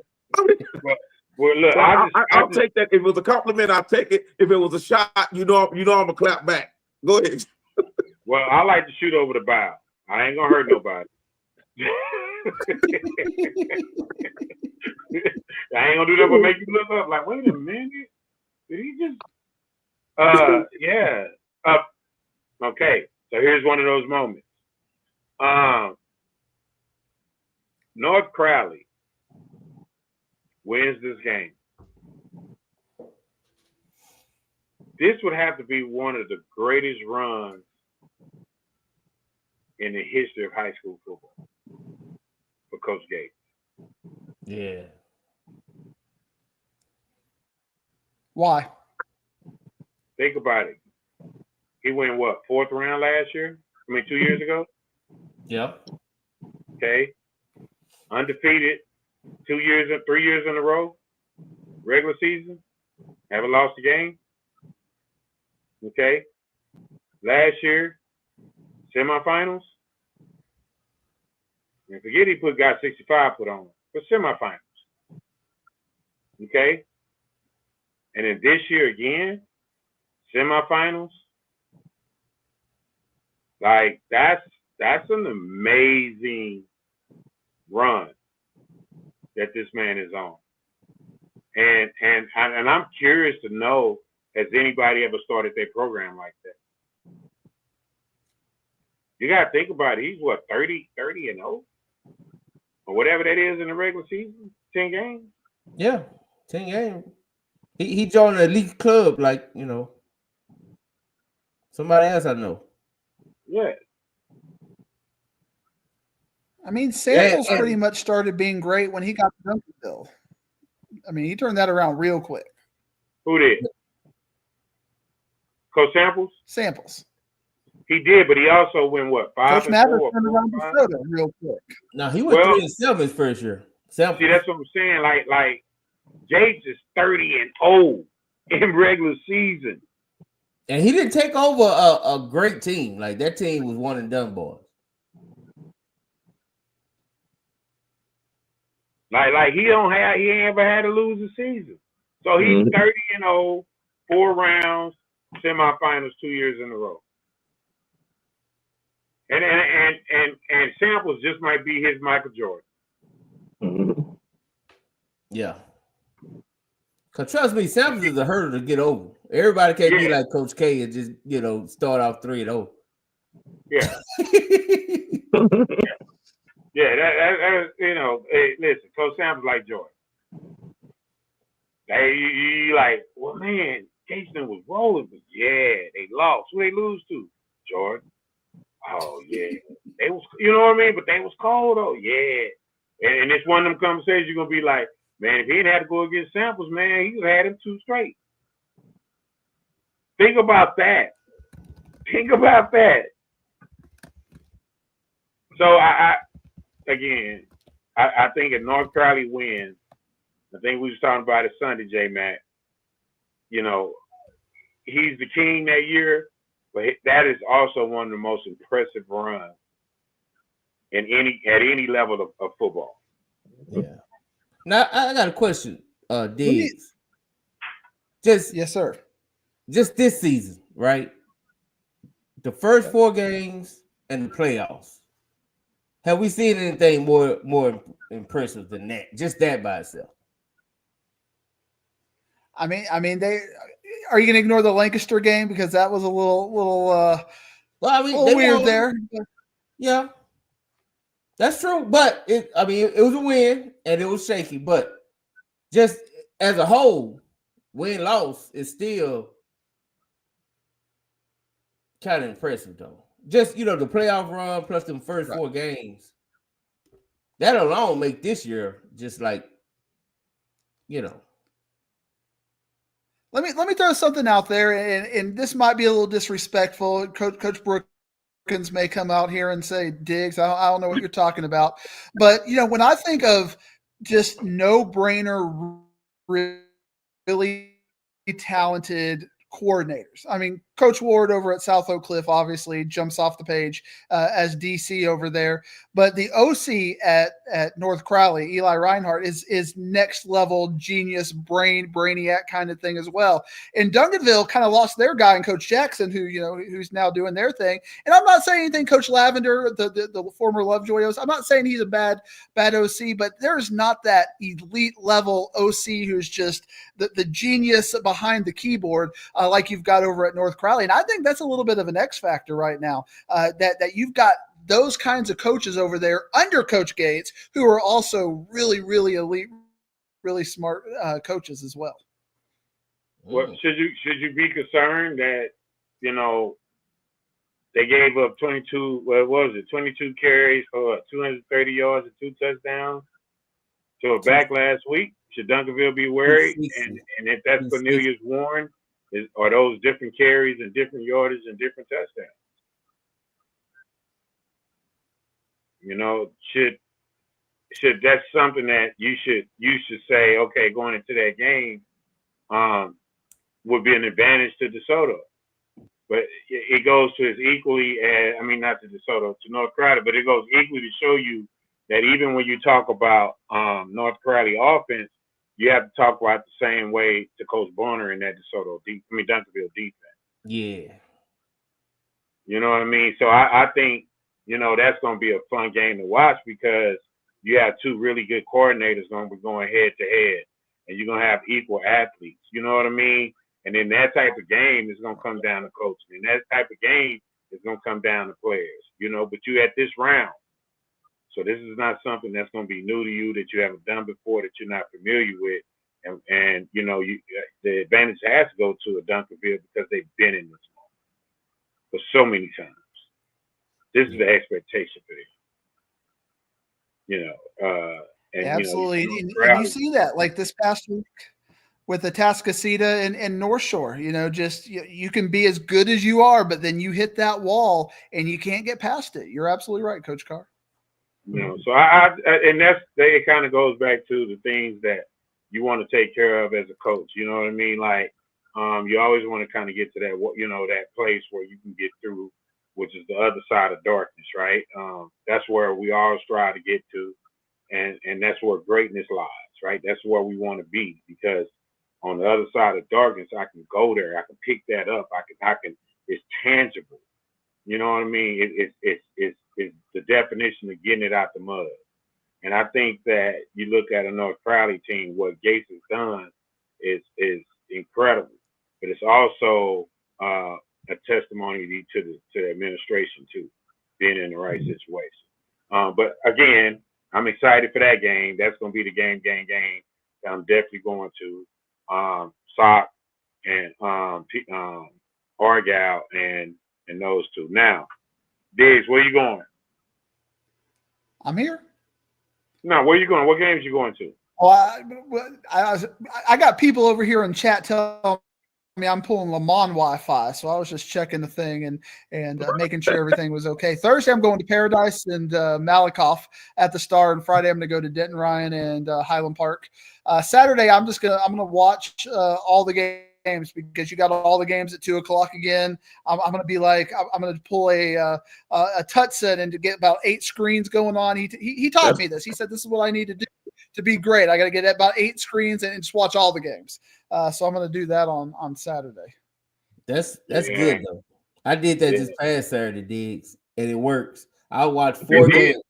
Well, look, so I'll take that. If it was a compliment, I'll take it. If it was a shot, I'm gonna clap back. Go ahead. Well, I like to shoot over the bow. I ain't gonna hurt nobody. I ain't gonna do that, but make you look up like, wait a minute, did he just? Yeah. Okay. So here's one of those moments. North Crowley wins this game. This would have to be one of the greatest runs in the history of high school football for Coach Gates. Yeah. Why? Think about it. He went what, 4th round last year? 2 years ago? Yep. Okay. Undefeated 3 years in a row. Regular season. Haven't lost a game. Okay. Last year, semifinals. And forget he got 65 put on him. But semifinals. Okay. And then this year again, semifinals. Like that's an amazing run that this man is on. And I'm curious to know, has anybody ever started their program like that? You gotta think about it. He's what, 30-0? Or whatever that is in the regular season? 10 games? Yeah, 10 games. He joined an elite club, like, somebody else I know. Yeah. I mean, Samuels pretty much started being great when he got to Duncanville. I mean, he turned that around real quick. Who did? Coach Samples? Samples. He did, but he also went what? 5 Coach Mathers turned around DeSoto real quick. No, he went 3-7 his first year. Samples. See, that's what I'm saying. Like Gates is 30-0 in regular season. And he didn't take over a great team. Like, that team was one and done, boys. Like he ain't ever had to lose a season. So he's 30-0, 4 rounds, semifinals 2 years in a row. And Samples just might be his Michael Jordan. Yeah. Cause trust me, Samples is a hurdle to get over. Everybody can't be like Coach K and just start off 3-0. Yeah. Yeah, that hey, listen, Coach Samples like Jordan. you like, well, man, Kingston was rolling, but yeah, they lost. Who they lose to? Jordan. Oh yeah, they was, you know what I mean? But they was cold though, yeah. And it's one of them conversations you're gonna be like, man, if he didn't have to go against Samples, man, he would have had him 2 straight. Think about that. Think about that. So I think if North Crowley wins, I think we was talking about it Sunday, J Mac. You know, he's the king that year, but that is also one of the most impressive runs at any level of football. Yeah. Now I got a question, Diggs. Just Yes, sir. Just this season, right? The first 4 games and the playoffs. Have we seen anything more impressive than that? Just that by itself. I mean, they are you going to ignore the Lancaster game because that was a little Well, I mean, little weird won. there. Yeah, that's true. But it was a win and it was shaky. But just as a whole, win-loss is still kind of impressive, though. Just, the playoff run plus them first 4 games. That alone make this year just like, Let me throw something out there, and this might be a little disrespectful. Coach Brookins may come out here and say, Diggs, I don't know what you're talking about. But, when I think of just no-brainer, really talented coordinators. I mean, Coach Ward over at South Oak Cliff obviously jumps off the page as DC over there, but the OC at North Crowley, Eli Reinhardt, is next level genius, brainiac kind of thing as well. And Duncanville kind of lost their guy in Coach Jackson, who's now doing their thing. And I'm not saying anything, Coach Lavender, the former Lovejoy OC. I'm not saying he's a bad OC, but there's not that elite level OC who's just the genius behind the keyboard like you've got over at North Crowley. And I think that's a little bit of an X factor right now, that you've got those kinds of coaches over there under Coach Gates who are also really, really elite, really smart coaches as well. Well, should you be concerned that, they gave up 22 carries for 230 yards and 2 touchdowns to a back last week? Should Duncanville be worried? And if that's Cornelius Warren, are those different carries and different yardage and different touchdowns? Should that's something that you should say, okay, going into that game would be an advantage to DeSoto. But it goes to as equally as, not to DeSoto, to North Crowley, but it goes equally to show you that even when you talk about North Crowley offense, you have to talk about the same way to Coach Bonner in that Duncanville defense. Yeah. You know what I mean? So I think, that's going to be a fun game to watch because you have 2 really good coordinators going to be going head to head, and you're going to have equal athletes. You know what I mean? And then that type of game is going to come down to coaching. And that type of game is going to come down to players, but you at this round. So this is not something that's going to be new to you, that you haven't done before, that you're not familiar with. And the advantage has to go to a Duncanville because they've been in this moment for so many times. This is the expectation for them. Absolutely. And you see that like this past week with the Atascocita and North Shore, you can be as good as you are, but then you hit that wall and you can't get past it. You're absolutely right, Coach Carr. So it kind of goes back to the things that you want to take care of as a coach. You know what I mean? Like, you always want to kind of get to that, that place where you can get through, which is the other side of darkness, right? That's where we all strive to get to, and that's where greatness lies, right? That's where we want to be, because on the other side of darkness, I can go there, I can pick that up, I can. It's tangible. You know what I mean? It's the definition of getting it out the mud. And I think that you look at a North Crowley team, what Gates has done is incredible. But it's also a testimony to the administration too, being in the right situation. But again, I'm excited for that game. That's going to be the game that I'm definitely going to. Sock and Argal and those two. Now, Diggs, where you going? I'm here. No, where you going? What games you going to? Well, I got people over here in chat telling me I'm pulling Lamont Wi-Fi, so I was just checking the thing and making sure everything was okay. Thursday I'm going to Paradise and Malakoff at the Star, and Friday I'm going to go to Denton Ryan and Highland Park. Saturday I'm gonna watch all the games because you got all the games at 2:00 again. I'm gonna be like I'm gonna pull a Tutson and to get about 8 screens going on. He taught me this. He said this is what I need to do to be great. I got to get about 8 screens and just watch all the games. So I'm going to do that on Saturday. That's good though. I did that this past Saturday, Diggs, and it works. I watched 4 games.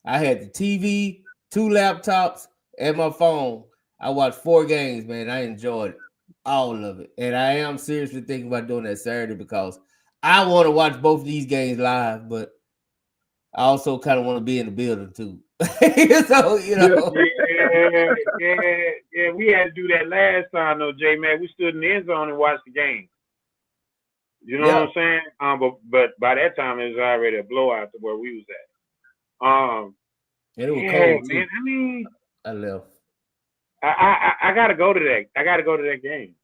I had the TV, 2 laptops, and my phone. I watched 4 games, man. I enjoyed all of it, and I am seriously thinking about doing that Saturday because I want to watch both of these games live, but I also kind of want to be in the building too. So Yeah. We had to do that last time though, J Mac. We stood in the end zone and watched the game. You know what I'm saying? But by that time it was already a blowout to where we was at. And it was cold too. Man. I mean, I left. I gotta go to that. I gotta go to that game.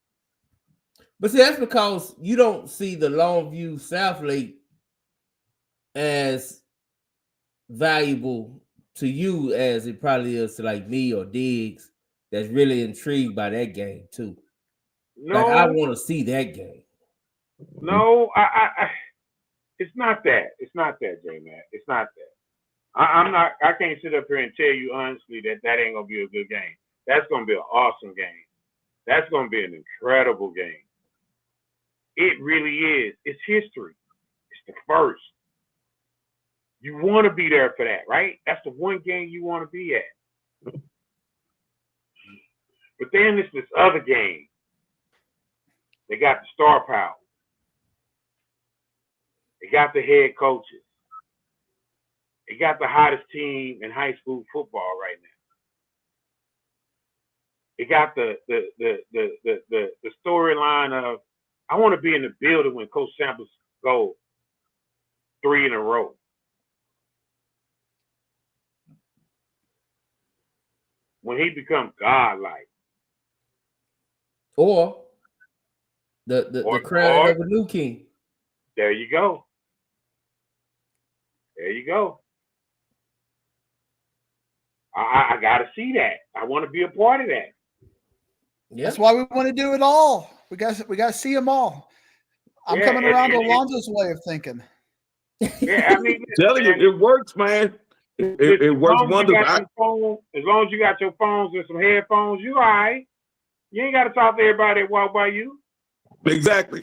But see, that's because you don't see the Longview South Lake as valuable to you as it probably is to like me or Diggs that's really intrigued by that game too. No, like I want to see that game. No, I it's not that. It's not that, J man. It's not that. I'm not. I can't sit up here and tell you honestly that ain't gonna be a good game. That's gonna be an awesome game. That's gonna be an incredible game. It really is. It's history. It's the first. You want to be there for that, right? That's the one game you want to be at. But then there's this other game. They got the star power. They got the head coaches. They got the hottest team in high school football right now. They got the storyline of I want to be in the building when Coach Samples goes 3 in a row. When he becomes godlike. Or the crown of a new king. There you go. There you go. I got to see that. I want to be a part of that. Yep. That's why we want to do it all. We got to see them all. I'm coming around to Alonzo's way of thinking. Yeah, I mean, telling you, it works, man. It works wonders. As long as you got your phones and some headphones, you all right. You ain't got to talk to everybody that walk by you. Exactly.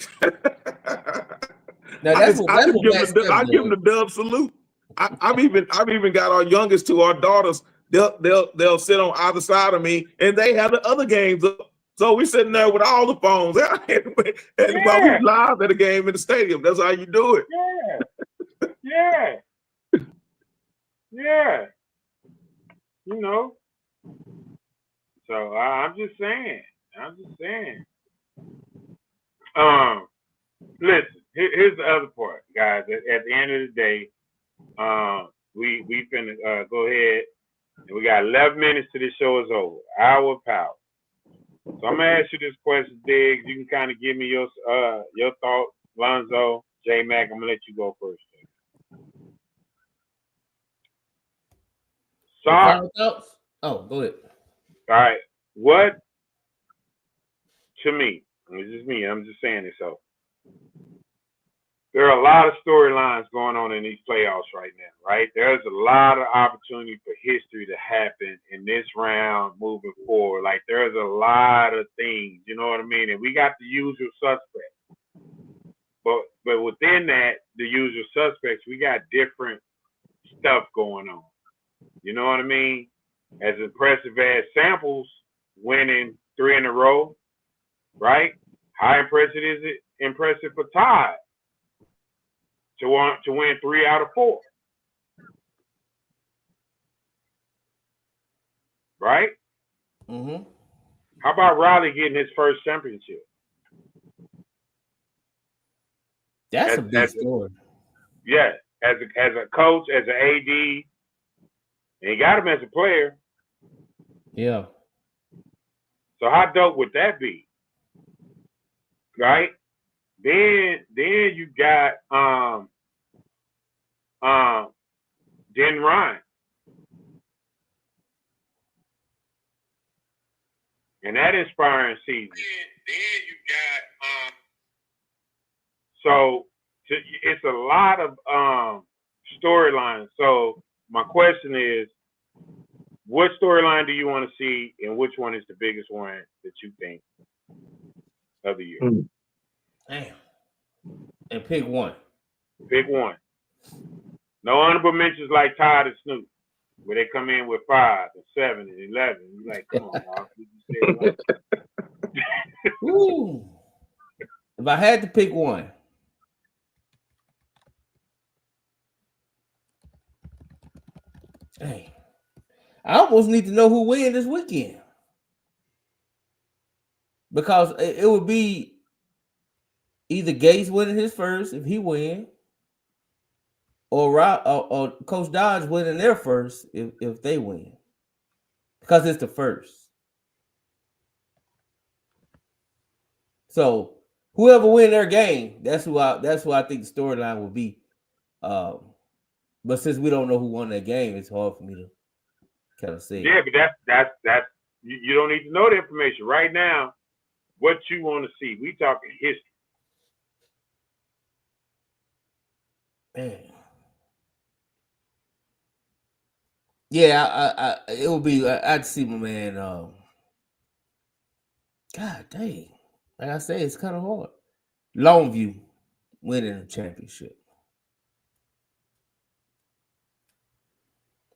Now I give them the dub salute. I've even got our youngest 2, our daughters. They'll sit on either side of me, and they have the other games up. So we sitting there with all the phones, and while we live at a game in the stadium, that's how you do it. Yeah. You know. So I'm just saying. Listen. Here's the other part, guys. At the end of the day, we finna go ahead, and we got 11 minutes till the show is over. Hour power. So I'm gonna ask you this question, Diggs. You can kind of give me your thoughts, Lonzo, J Mac. I'm gonna let you go first. Sorry. Oh, go ahead. All right. What to me? This is me. I'm just saying this. So there are a lot of storylines going on in these playoffs right now, right? There's a lot of opportunity for history to happen in this round moving forward. Like there's a lot of things, you know what I mean? And we got the usual suspects. But within that, the usual suspects, we got different stuff going on. You know what I mean? As impressive as Samples winning 3 in a row, right? How impressive is it? Impressive for Todd to win 3 out of 4, right? Mm-hmm. How about Riley getting his first championship? That's a big story. Yeah, as a coach, as an AD, and he got him as a player. Yeah. So how dope would that be? Right? Then you got Den Ryan. And that inspiring season. Then you got so it's a lot of storylines. So my question is, what storyline do you want to see, and which one is the biggest one that you think of the year? Damn. And pick one. Pick one. No honorable mentions like Todd and Snoop, where they come in with 5 and 7 and 11. You're like, come on, dog. Ooh. If I had to pick one, dang, I almost need to know who wins this weekend, because it would be either Gates winning his first if he win, or Coach Dodge winning their first if they win, because it's the first. So whoever win their game, that's who I think the storyline will be. But since we don't know who won that game, it's hard for me to kind of say. Yeah, but that's you don't need to know the information right now. What you want to see? We talking history. Man. Yeah, it would be. I'd see my man. God dang, like I say, it's kind of hard. Longview winning a championship.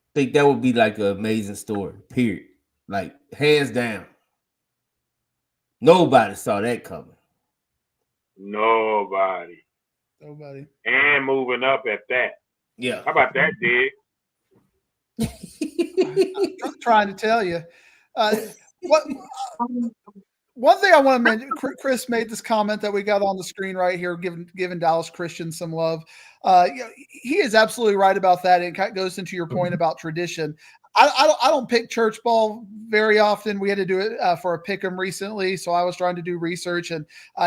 I think that would be like an amazing story. Period. Like hands down. Nobody saw that coming. Nobody. And moving up at that. Yeah. How about that, Dig? I'm trying to tell you. One thing I want to mention, Chris made this comment that we got on the screen right here, giving Dallas Christian some love. He is absolutely right about that. It goes into your point about tradition. I don't pick church ball very often. We had to do it for a pick'em recently, so I was trying to do research, and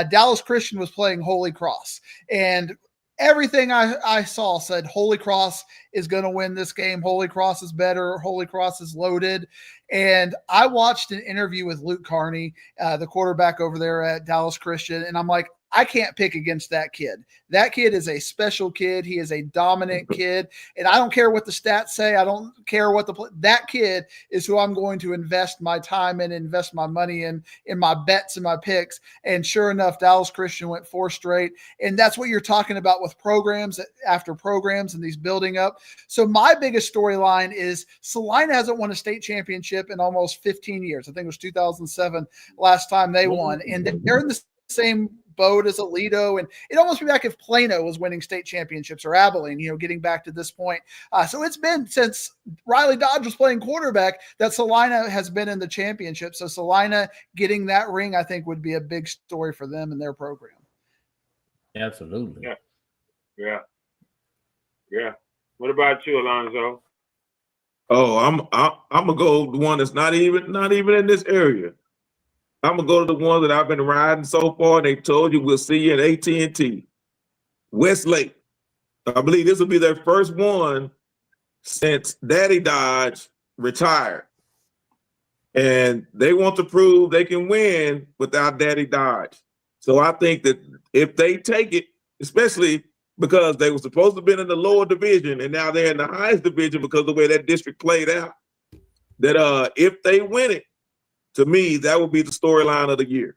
Dallas Christian was playing Holy Cross, and everything I saw said Holy Cross is going to win this game. Holy Cross is better. Holy Cross is loaded. And I watched an interview with Luke Carney, the quarterback over there at Dallas Christian, and I'm like, I can't pick against that kid. That kid is a special kid. He is a dominant kid. And I don't care what the stats say. I don't care what that kid is who I'm going to invest my time in, invest my money in my bets and my picks. And sure enough, Dallas Christian went 4 straight. And that's what you're talking about with programs after programs and these building up. So my biggest storyline is Salina hasn't won a state championship in almost 15 years. I think it was 2007 last time they won. And they're in the same boat as Aledo, and it almost be like if Plano was winning state championships or Abilene, getting back to this point. So it's been since Riley Dodge was playing quarterback that Salina has been in the championship. So Salina getting that ring, I think, would be a big story for them and their program. Absolutely. Yeah. What about you, Alonzo? Oh, I'm gonna go the one that's not even in this area. I'm gonna go to the one that I've been riding so far. They told you we'll see you at AT&T. Westlake. I believe this will be their first one since Daddy Dodge retired. And they want to prove they can win without Daddy Dodge. So I think that if they take it, especially because they were supposed to have been in the lower division and now they're in the highest division because of the way that district played out, that if they win it, to me, that would be the storyline of the year.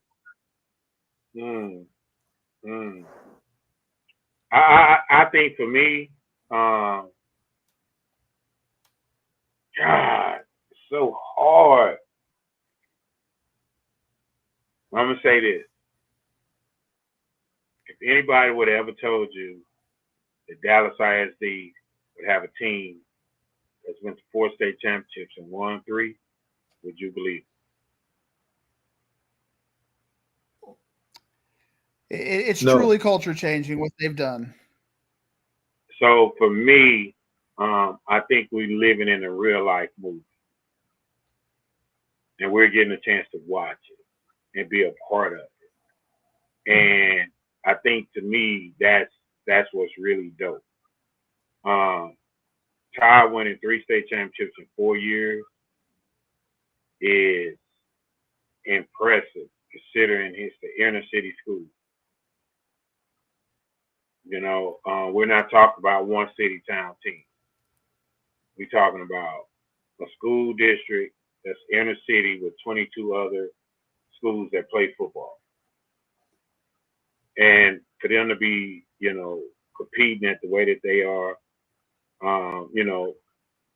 I think for me, God, it's so hard. I'm gonna say this: if anybody would have ever told you that Dallas ISD would have a team that's went to 4 state championships and won 3, would you believe? It's No. truly culture changing what they've done. So for me, I think we're living in a real life movie, and we're getting a chance to watch it and be a part of it. And I think to me, that's what's really dope. Todd winning 3 state championships in 4 years is impressive, considering it's the inner city school. You know, we're not talking about one city town team. We're talking about a school district that's inner city with 22 other schools that play football. And for them to be, you know, competing at the way that they are, you know,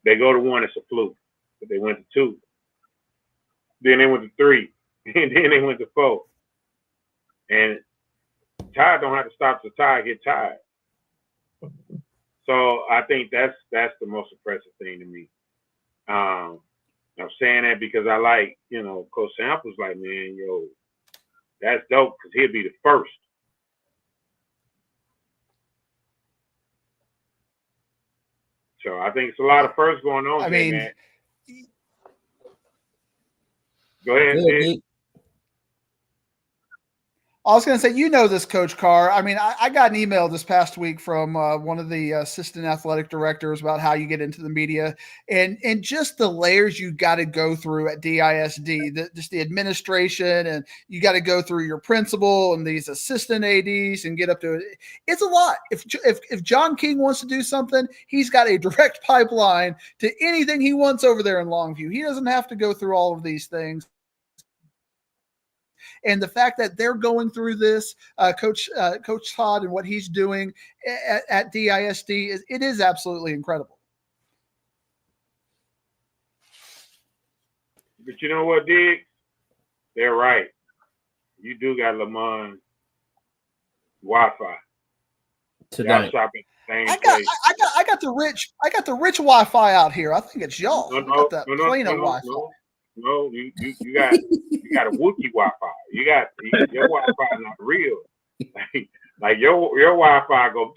they go to 1, it's a fluke, but they went to 2. Then they went to 3, and then they went to 4. And Todd don't have to stop till Todd get tired. So I think that's the most impressive thing to me. I'm saying that because I like, you know, Coach Samples like, man, yo, that's dope because he'll be the first. So I think it's a lot of firsts going on I there, mean, man. Go ahead, Dick. I was going to say, you know this, Coach Carr. I mean, I got an email this past week from one of the assistant athletic directors about how you get into the media and just the layers you got to go through at DISD, just the administration, and you got to go through your principal and these assistant ADs and get up to it. It's a lot. If John King wants to do something, he's got a direct pipeline to anything he wants over there in Longview. He doesn't have to go through all of these things. And the fact that they're going through this, Coach Todd and what he's doing at DISD, it is absolutely incredible. But you know what, Dig? They're right. You do got Lamont Wi-Fi. Tonight. Y'all shop at the same place. I got the rich Wi-Fi out here. I think it's y'all. I got that Plano Wi-Fi. No, you got a Wookiee Wi-Fi. Your Wi-Fi is not real. Like your Wi-Fi go.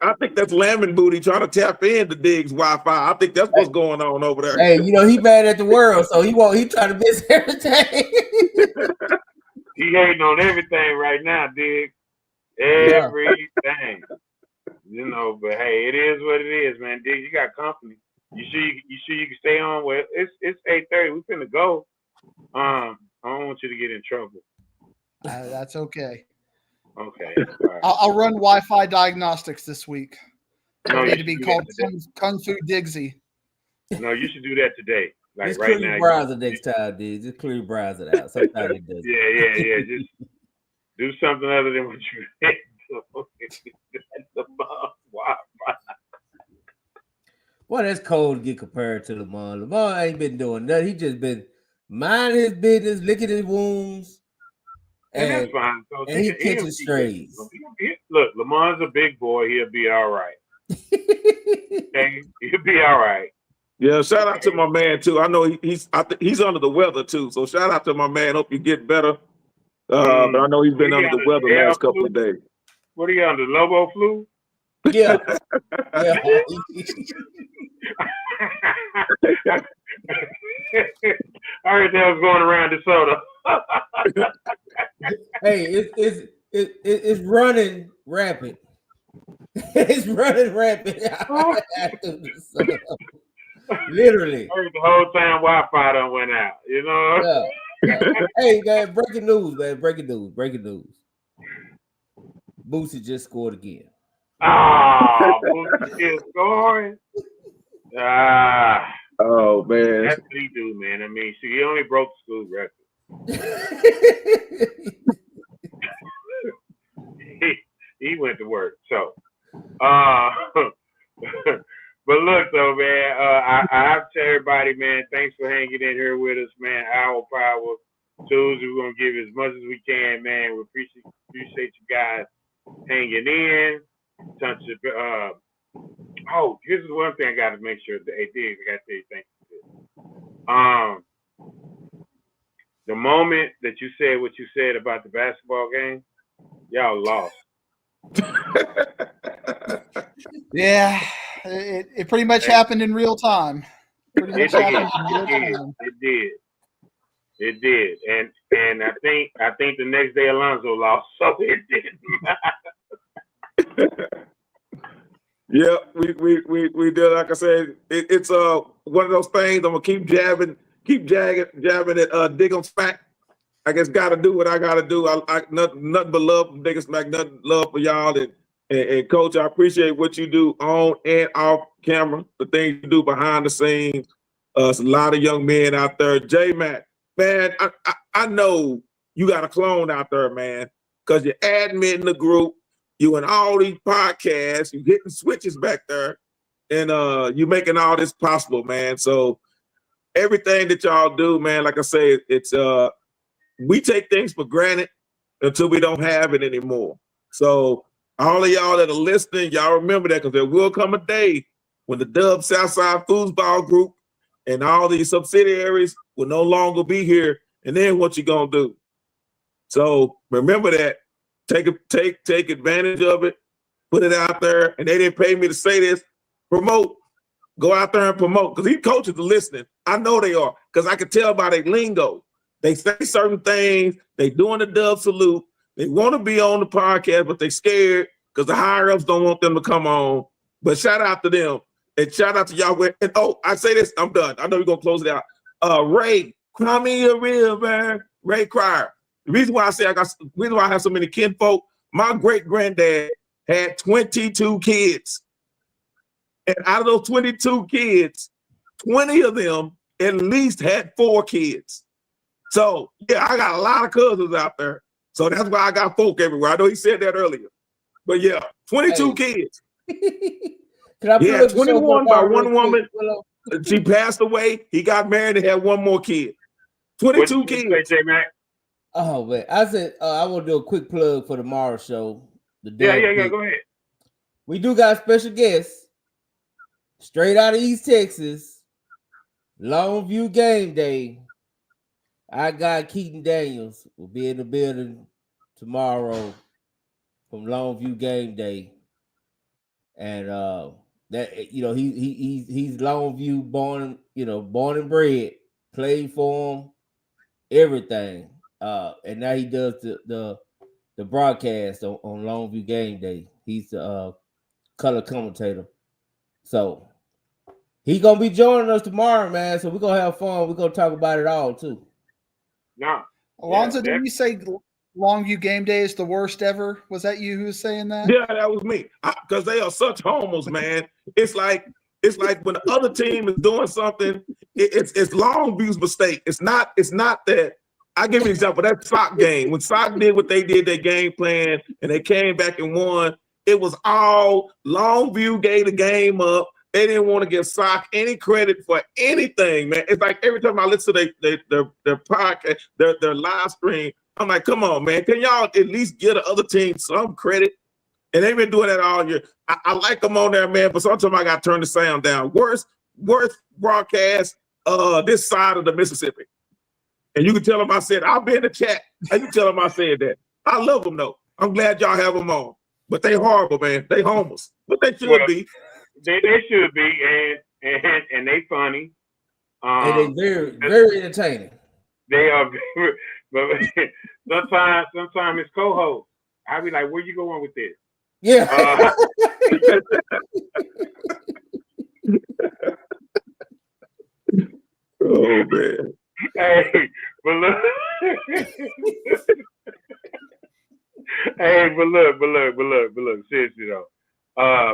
I think that's Lamb Booty trying to tap into Diggs' Wi-Fi. I think that's what's going on over there. Hey, you know he mad at the world, so he trying to miss everything. He hating on everything right now, Diggs. Everything. You know, but hey, it is what it is, man. Diggs, you got company. You sure you can stay on? Well, it's 8:30. We finna go. I don't want you to get in trouble. That's okay. Okay. Right. I'll run Wi-Fi diagnostics this week. No, I you need to be called Kung Fu Diggsy. No, you should do that today. Like Just right clear now. your browser next time, dude. Just clear your browser out. Sometimes it does. Yeah. Just do something other than what you did. The Wi-Fi. Well, that's cold to get compared to Lamar. Lamar ain't been doing nothing. He just been minding his business, licking his wounds, And that's fine. So and he catching strays. Look, Lamar's a big boy. He'll be all right. Okay? He'll be all right. Yeah, shout out to my man too. I know he's under the weather too. So shout out to my man. Hope you get better. But I know he's been under the weather the last couple of days. What are you under? Lobo flu? Yeah. I heard that was going around DeSoto. Hey, it's running rapid. It's running rapid. Literally. I heard the whole time Wi-Fi done went out. You know. Yeah. Hey man, breaking news. Boosie just scored again. Boosie is scoring. Oh man, that's what he do, man. I mean, he only broke the school record. he went to work. So, but look though, man. I have to tell everybody, man. Thanks for hanging in here with us, man. Our Power Tuesday. We're gonna give as much as we can, man. We appreciate you guys hanging in. Here's the one thing I got to make sure. Hey, Diggs, I got to tell you thank you. the moment that you said what you said about the basketball game, y'all lost. Yeah, it pretty much happened in real time. Pretty much happened in real time. It did, and I think the next day Alonzo lost, so it didn't matter. Yeah, we did. Like I said, it's one of those things. I'm gonna keep jabbing at Diggum Smack. I guess got to do what I got to do. I nothing but love from Diggum Smack. Nothing love for y'all and Coach. I appreciate what you do on and off camera. The things you do behind the scenes. It's a lot of young men out there. J Mac, man, I know you got a clone out there, man, because you're admin the group. You in all these podcasts, you hitting switches back there, and you making all this possible, man. So everything that y'all do, man, like I say, it's we take things for granted until we don't have it anymore. So all of y'all that are listening, y'all remember that, because there will come a day when the Dub Southside Foosball Group and all these subsidiaries will no longer be here. And then what you gonna do? So remember that. Take advantage of it, put it out there. And they didn't pay me to say this. Promote. Go out there and promote. Because these coaches are listening. I know they are, because I can tell by their lingo. They say certain things. They doing the Dub salute. They want to be on the podcast, but they scared because the higher ups don't want them to come on. But shout out to them. And shout out to y'all. And I say this, I'm done. I know we're gonna close it out. Ray, cry me a river. Ray Cryer. The reason why I have so many kinfolk, my great granddad had 22 kids. And out of those 22 kids, 20 of them at least had 4 kids. So yeah, I got a lot of cousins out there. So that's why I got folk everywhere. I know he said that earlier. But yeah, 22 kids. Can I yeah, 21 by one woman. She passed away. He got married and had 1 more kid. 22 kids. Say, J-Mac? Oh man, I said I want to do a quick plug for tomorrow's show. Yeah. Go ahead. We do got special guests straight out of East Texas, Longview Game Day. I got Keaton Daniels will be in the building tomorrow from Longview Game Day, and that he's Longview born and bred, played for him, everything. And now he does the broadcast on Longview Game Day. He's the color commentator. So he's gonna be joining us tomorrow, man. So we're gonna have fun. We're gonna talk about it all too. No. Alonzo, didn't you say Longview Game Day is the worst ever? Was that you who was saying that? Yeah, that was me. Because they are such homos, man. It's like when the other team is doing something, it's Longview's mistake. It's not that. I'll give you an example. That Sock game. When Sock did what they did, their game plan, and they came back and won, it was all Longview gave the game up. They didn't want to give Sock any credit for anything, man. It's like every time I listen to their podcast, their live stream, I'm like, come on, man. Can y'all at least give the other team some credit? And they've been doing that all year. I like them on there, man, but sometimes I got to turn the sound down. Worst broadcast this side of the Mississippi. And you can tell them I said, I'll be in the chat. And you tell them I said that. I love them, though. I'm glad y'all have them on. But they horrible, man. They homeless. But they should be. They should be, and they funny. And they very, very entertaining. They are, but sometimes it's co-host. I be like, where you going with this? Yeah. Oh man. Hey, but look. Hey, but look. Seriously though.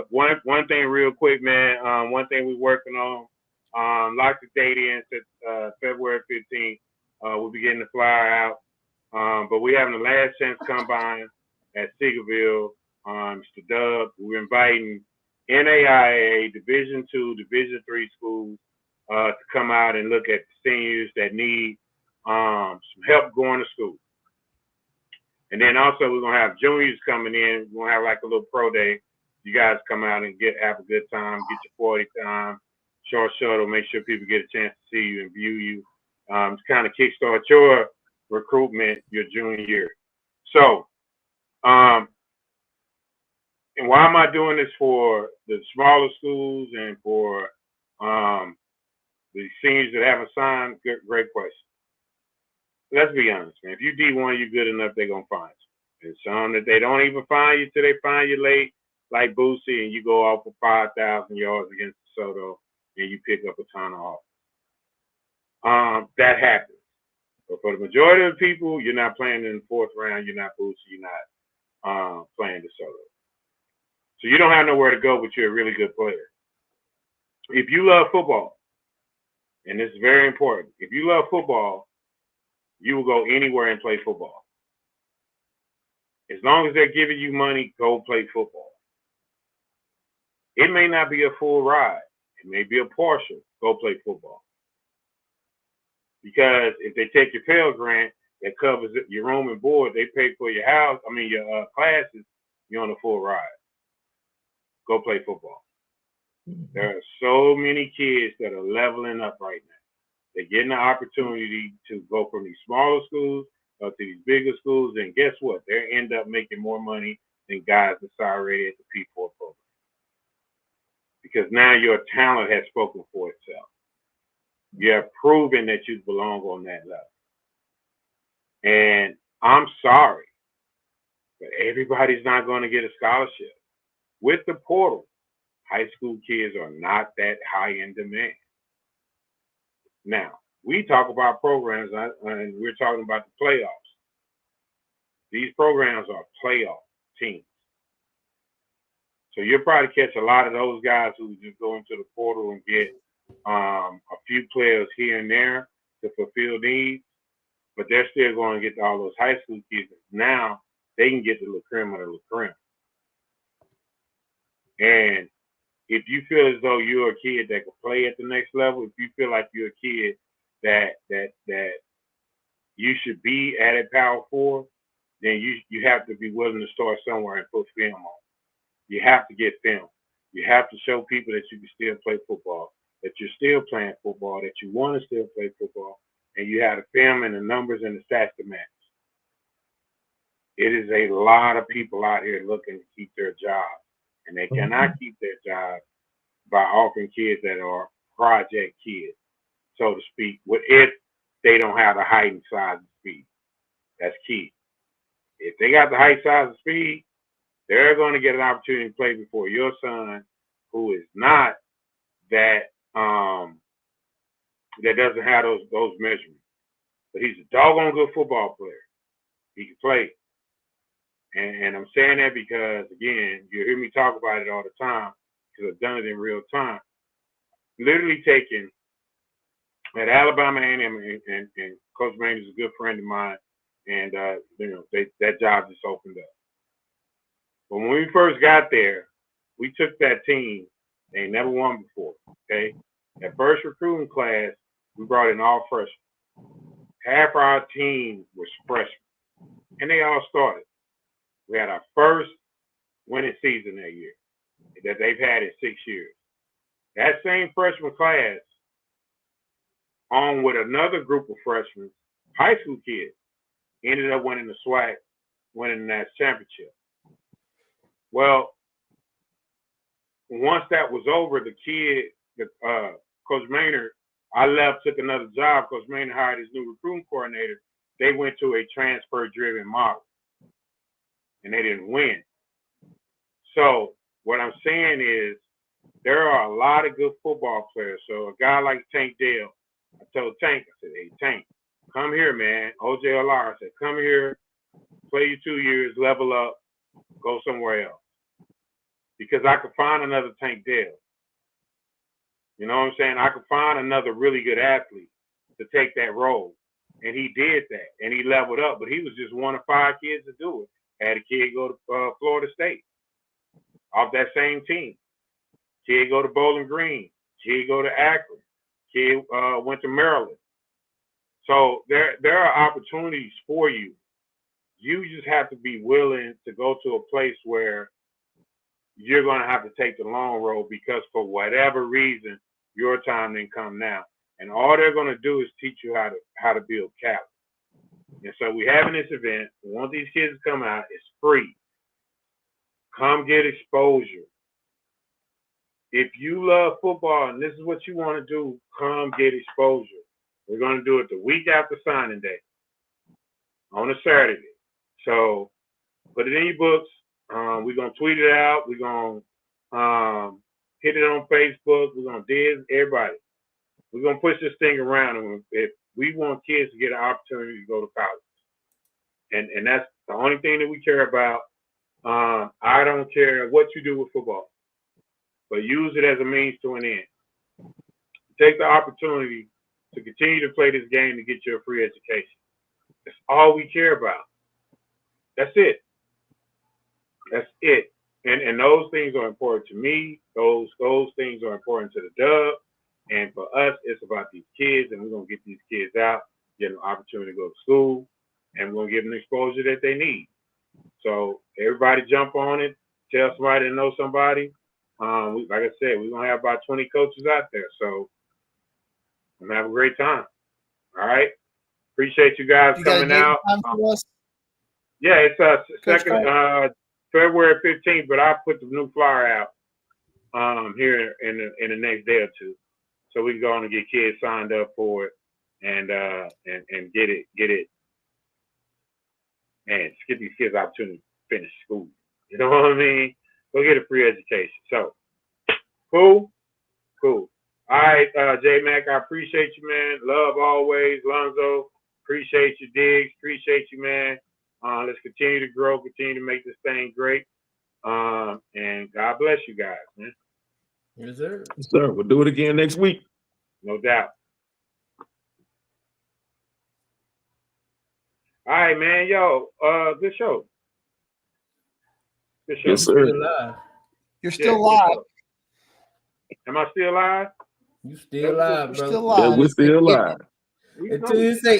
One thing real quick, man. One thing we're working on. Lock the date in to February 15th. We'll be getting the flyer out. But we're having the last chance combine at Seagoville. Mr. Dub, we're inviting NAIA Division II, Division III schools to come out and look at seniors that need some help going to school. And then also we're gonna have juniors coming in. We're gonna have like a little pro day. You guys come out and have a good time, get your 40 time, short shuttle, make sure people get a chance to see you and view you. To kind of kickstart your recruitment your junior year. So, and why am I doing this for the smaller schools and for the seniors that haven't signed? Great question. Let's be honest, man. If you D1, you're good enough, they're gonna find you. There's some that they don't even find you till they find you late, like Boosie, and you go off for 5,000 yards against DeSoto, and you pick up a ton of offers. That happens. But for the majority of the people, you're not playing in the fourth round. You're not Boosie. You're not playing DeSoto. So you don't have nowhere to go, but you're a really good player. If you love football, and this is very important, if you love football, you will go anywhere and play football. As long as they're giving you money, go play football. It may not be a full ride. It may be a partial. Go play football. Because if they take your Pell Grant that covers your room and board, they pay for your house, your classes, you're on a full ride. Go play football. There are so many kids that are leveling up right now. They're getting the opportunity to go from these smaller schools to these bigger schools, and guess what? They end up making more money than guys that's already at the P4 program. Because now your talent has spoken for itself. You have proven that you belong on that level. And I'm sorry, but everybody's not going to get a scholarship. With the portal, high school kids are not that high in demand. Now, we talk about programs, and we're talking about the playoffs. These programs are playoff teams. So you'll probably catch a lot of those guys who just go into the portal and get a few players here and there to fulfill needs, but they're still going to get all those high school kids. Now they can get the la creme of the la creme. And if you feel as though you're a kid that can play at the next level, if you feel like you're a kid that you should be at a Power 4, then you have to be willing to start somewhere and put film on. You have to get film. You have to show people that you can still play football, that you're still playing football, that you want to still play football, and you have the film and the numbers and the stats to match. It is a lot of people out here looking to keep their jobs, and they cannot keep their jobs by offering kids that are project kids, so to speak, if they don't have the height and size and speed. That's key. If they got the height, size, and speed, they're going to get an opportunity to play before your son, who is not that that doesn't have those measurements. But he's a doggone good football player. He can play. And I'm saying that because, again, you hear me talk about it all the time because I've done it in real time. Literally taking at Alabama A&M, and Coach Maynard is a good friend of mine, and that job just opened up. But when we first got there, we took that team. They never won before. Okay, that first recruiting class, we brought in all freshmen. Half our team was freshmen, and they all started. We had our first winning season that year that they've had in 6 years. That same freshman class, on with another group of freshmen, high school kids, ended up winning the SWAC, winning that championship. Well, once that was over, Coach Maynard, I left, took another job. Coach Maynard hired his new recruiting coordinator. They went to a transfer-driven model, and they didn't win. So what I'm saying is there are a lot of good football players. So a guy like Tank Dell, I told Tank, I said, hey, Tank, come here, man. O.J. Alar, I said, come here, play your 2 years, level up, go somewhere else. Because I could find another Tank Dell. You know what I'm saying? I could find another really good athlete to take that role. And he did that. And he leveled up. But he was just one of 5 kids to do it. Had a kid go to Florida State off that same team. Kid go to Bowling Green. Kid go to Akron. Kid went to Maryland. So there are opportunities for you. You just have to be willing to go to a place where you're going to have to take the long road because for whatever reason, your time didn't come now. And all they're going to do is teach you how to build capital. And so we're having this event. We want these kids to come out. It's free. Come get exposure. If you love football and this is what you want to do, come get exposure. We're going to do it the week after signing day on a Saturday. So put it in your books. We're going to tweet it out. We're going to hit it on Facebook. We're going to dig everybody. We're going to push this thing around. And if we want kids to get an opportunity to go to college. And that's the only thing that we care about. I don't care what you do with football, but use it as a means to an end. Take the opportunity to continue to play this game to get you a free education. That's all we care about. That's it. That's it. And those things are important to me. Those things are important to the Dub. And for us, it's about these kids, and we're going to get these kids out, get an opportunity to go to school, and we're going to give them the exposure that they need. So everybody jump on it. Tell somebody to know somebody. Like I said, we're going to have about 20 coaches out there. So I'm going to have a great time. All right? Appreciate you guys coming out. Yeah, it's February 15th, but I'll put the new flyer out here in the next day or two. So we can go on and get kids signed up for it and get it. And give these kids opportunity to finish school. You know what I mean? Go get a free education. So, cool? Cool. All right, J-Mac, I appreciate you, man. Love always. Lonzo, appreciate you. Diggs, appreciate you, man. Let's continue to grow, continue to make this thing great. And God bless you guys, man. Yes, sir. Yes, sir. We'll do it again next week. No doubt. All right, man. Yo, good show. Good show. Yes, sir. You're still live. Am I still live? You still live, bro. Still live. Yeah, we're still live. Until you say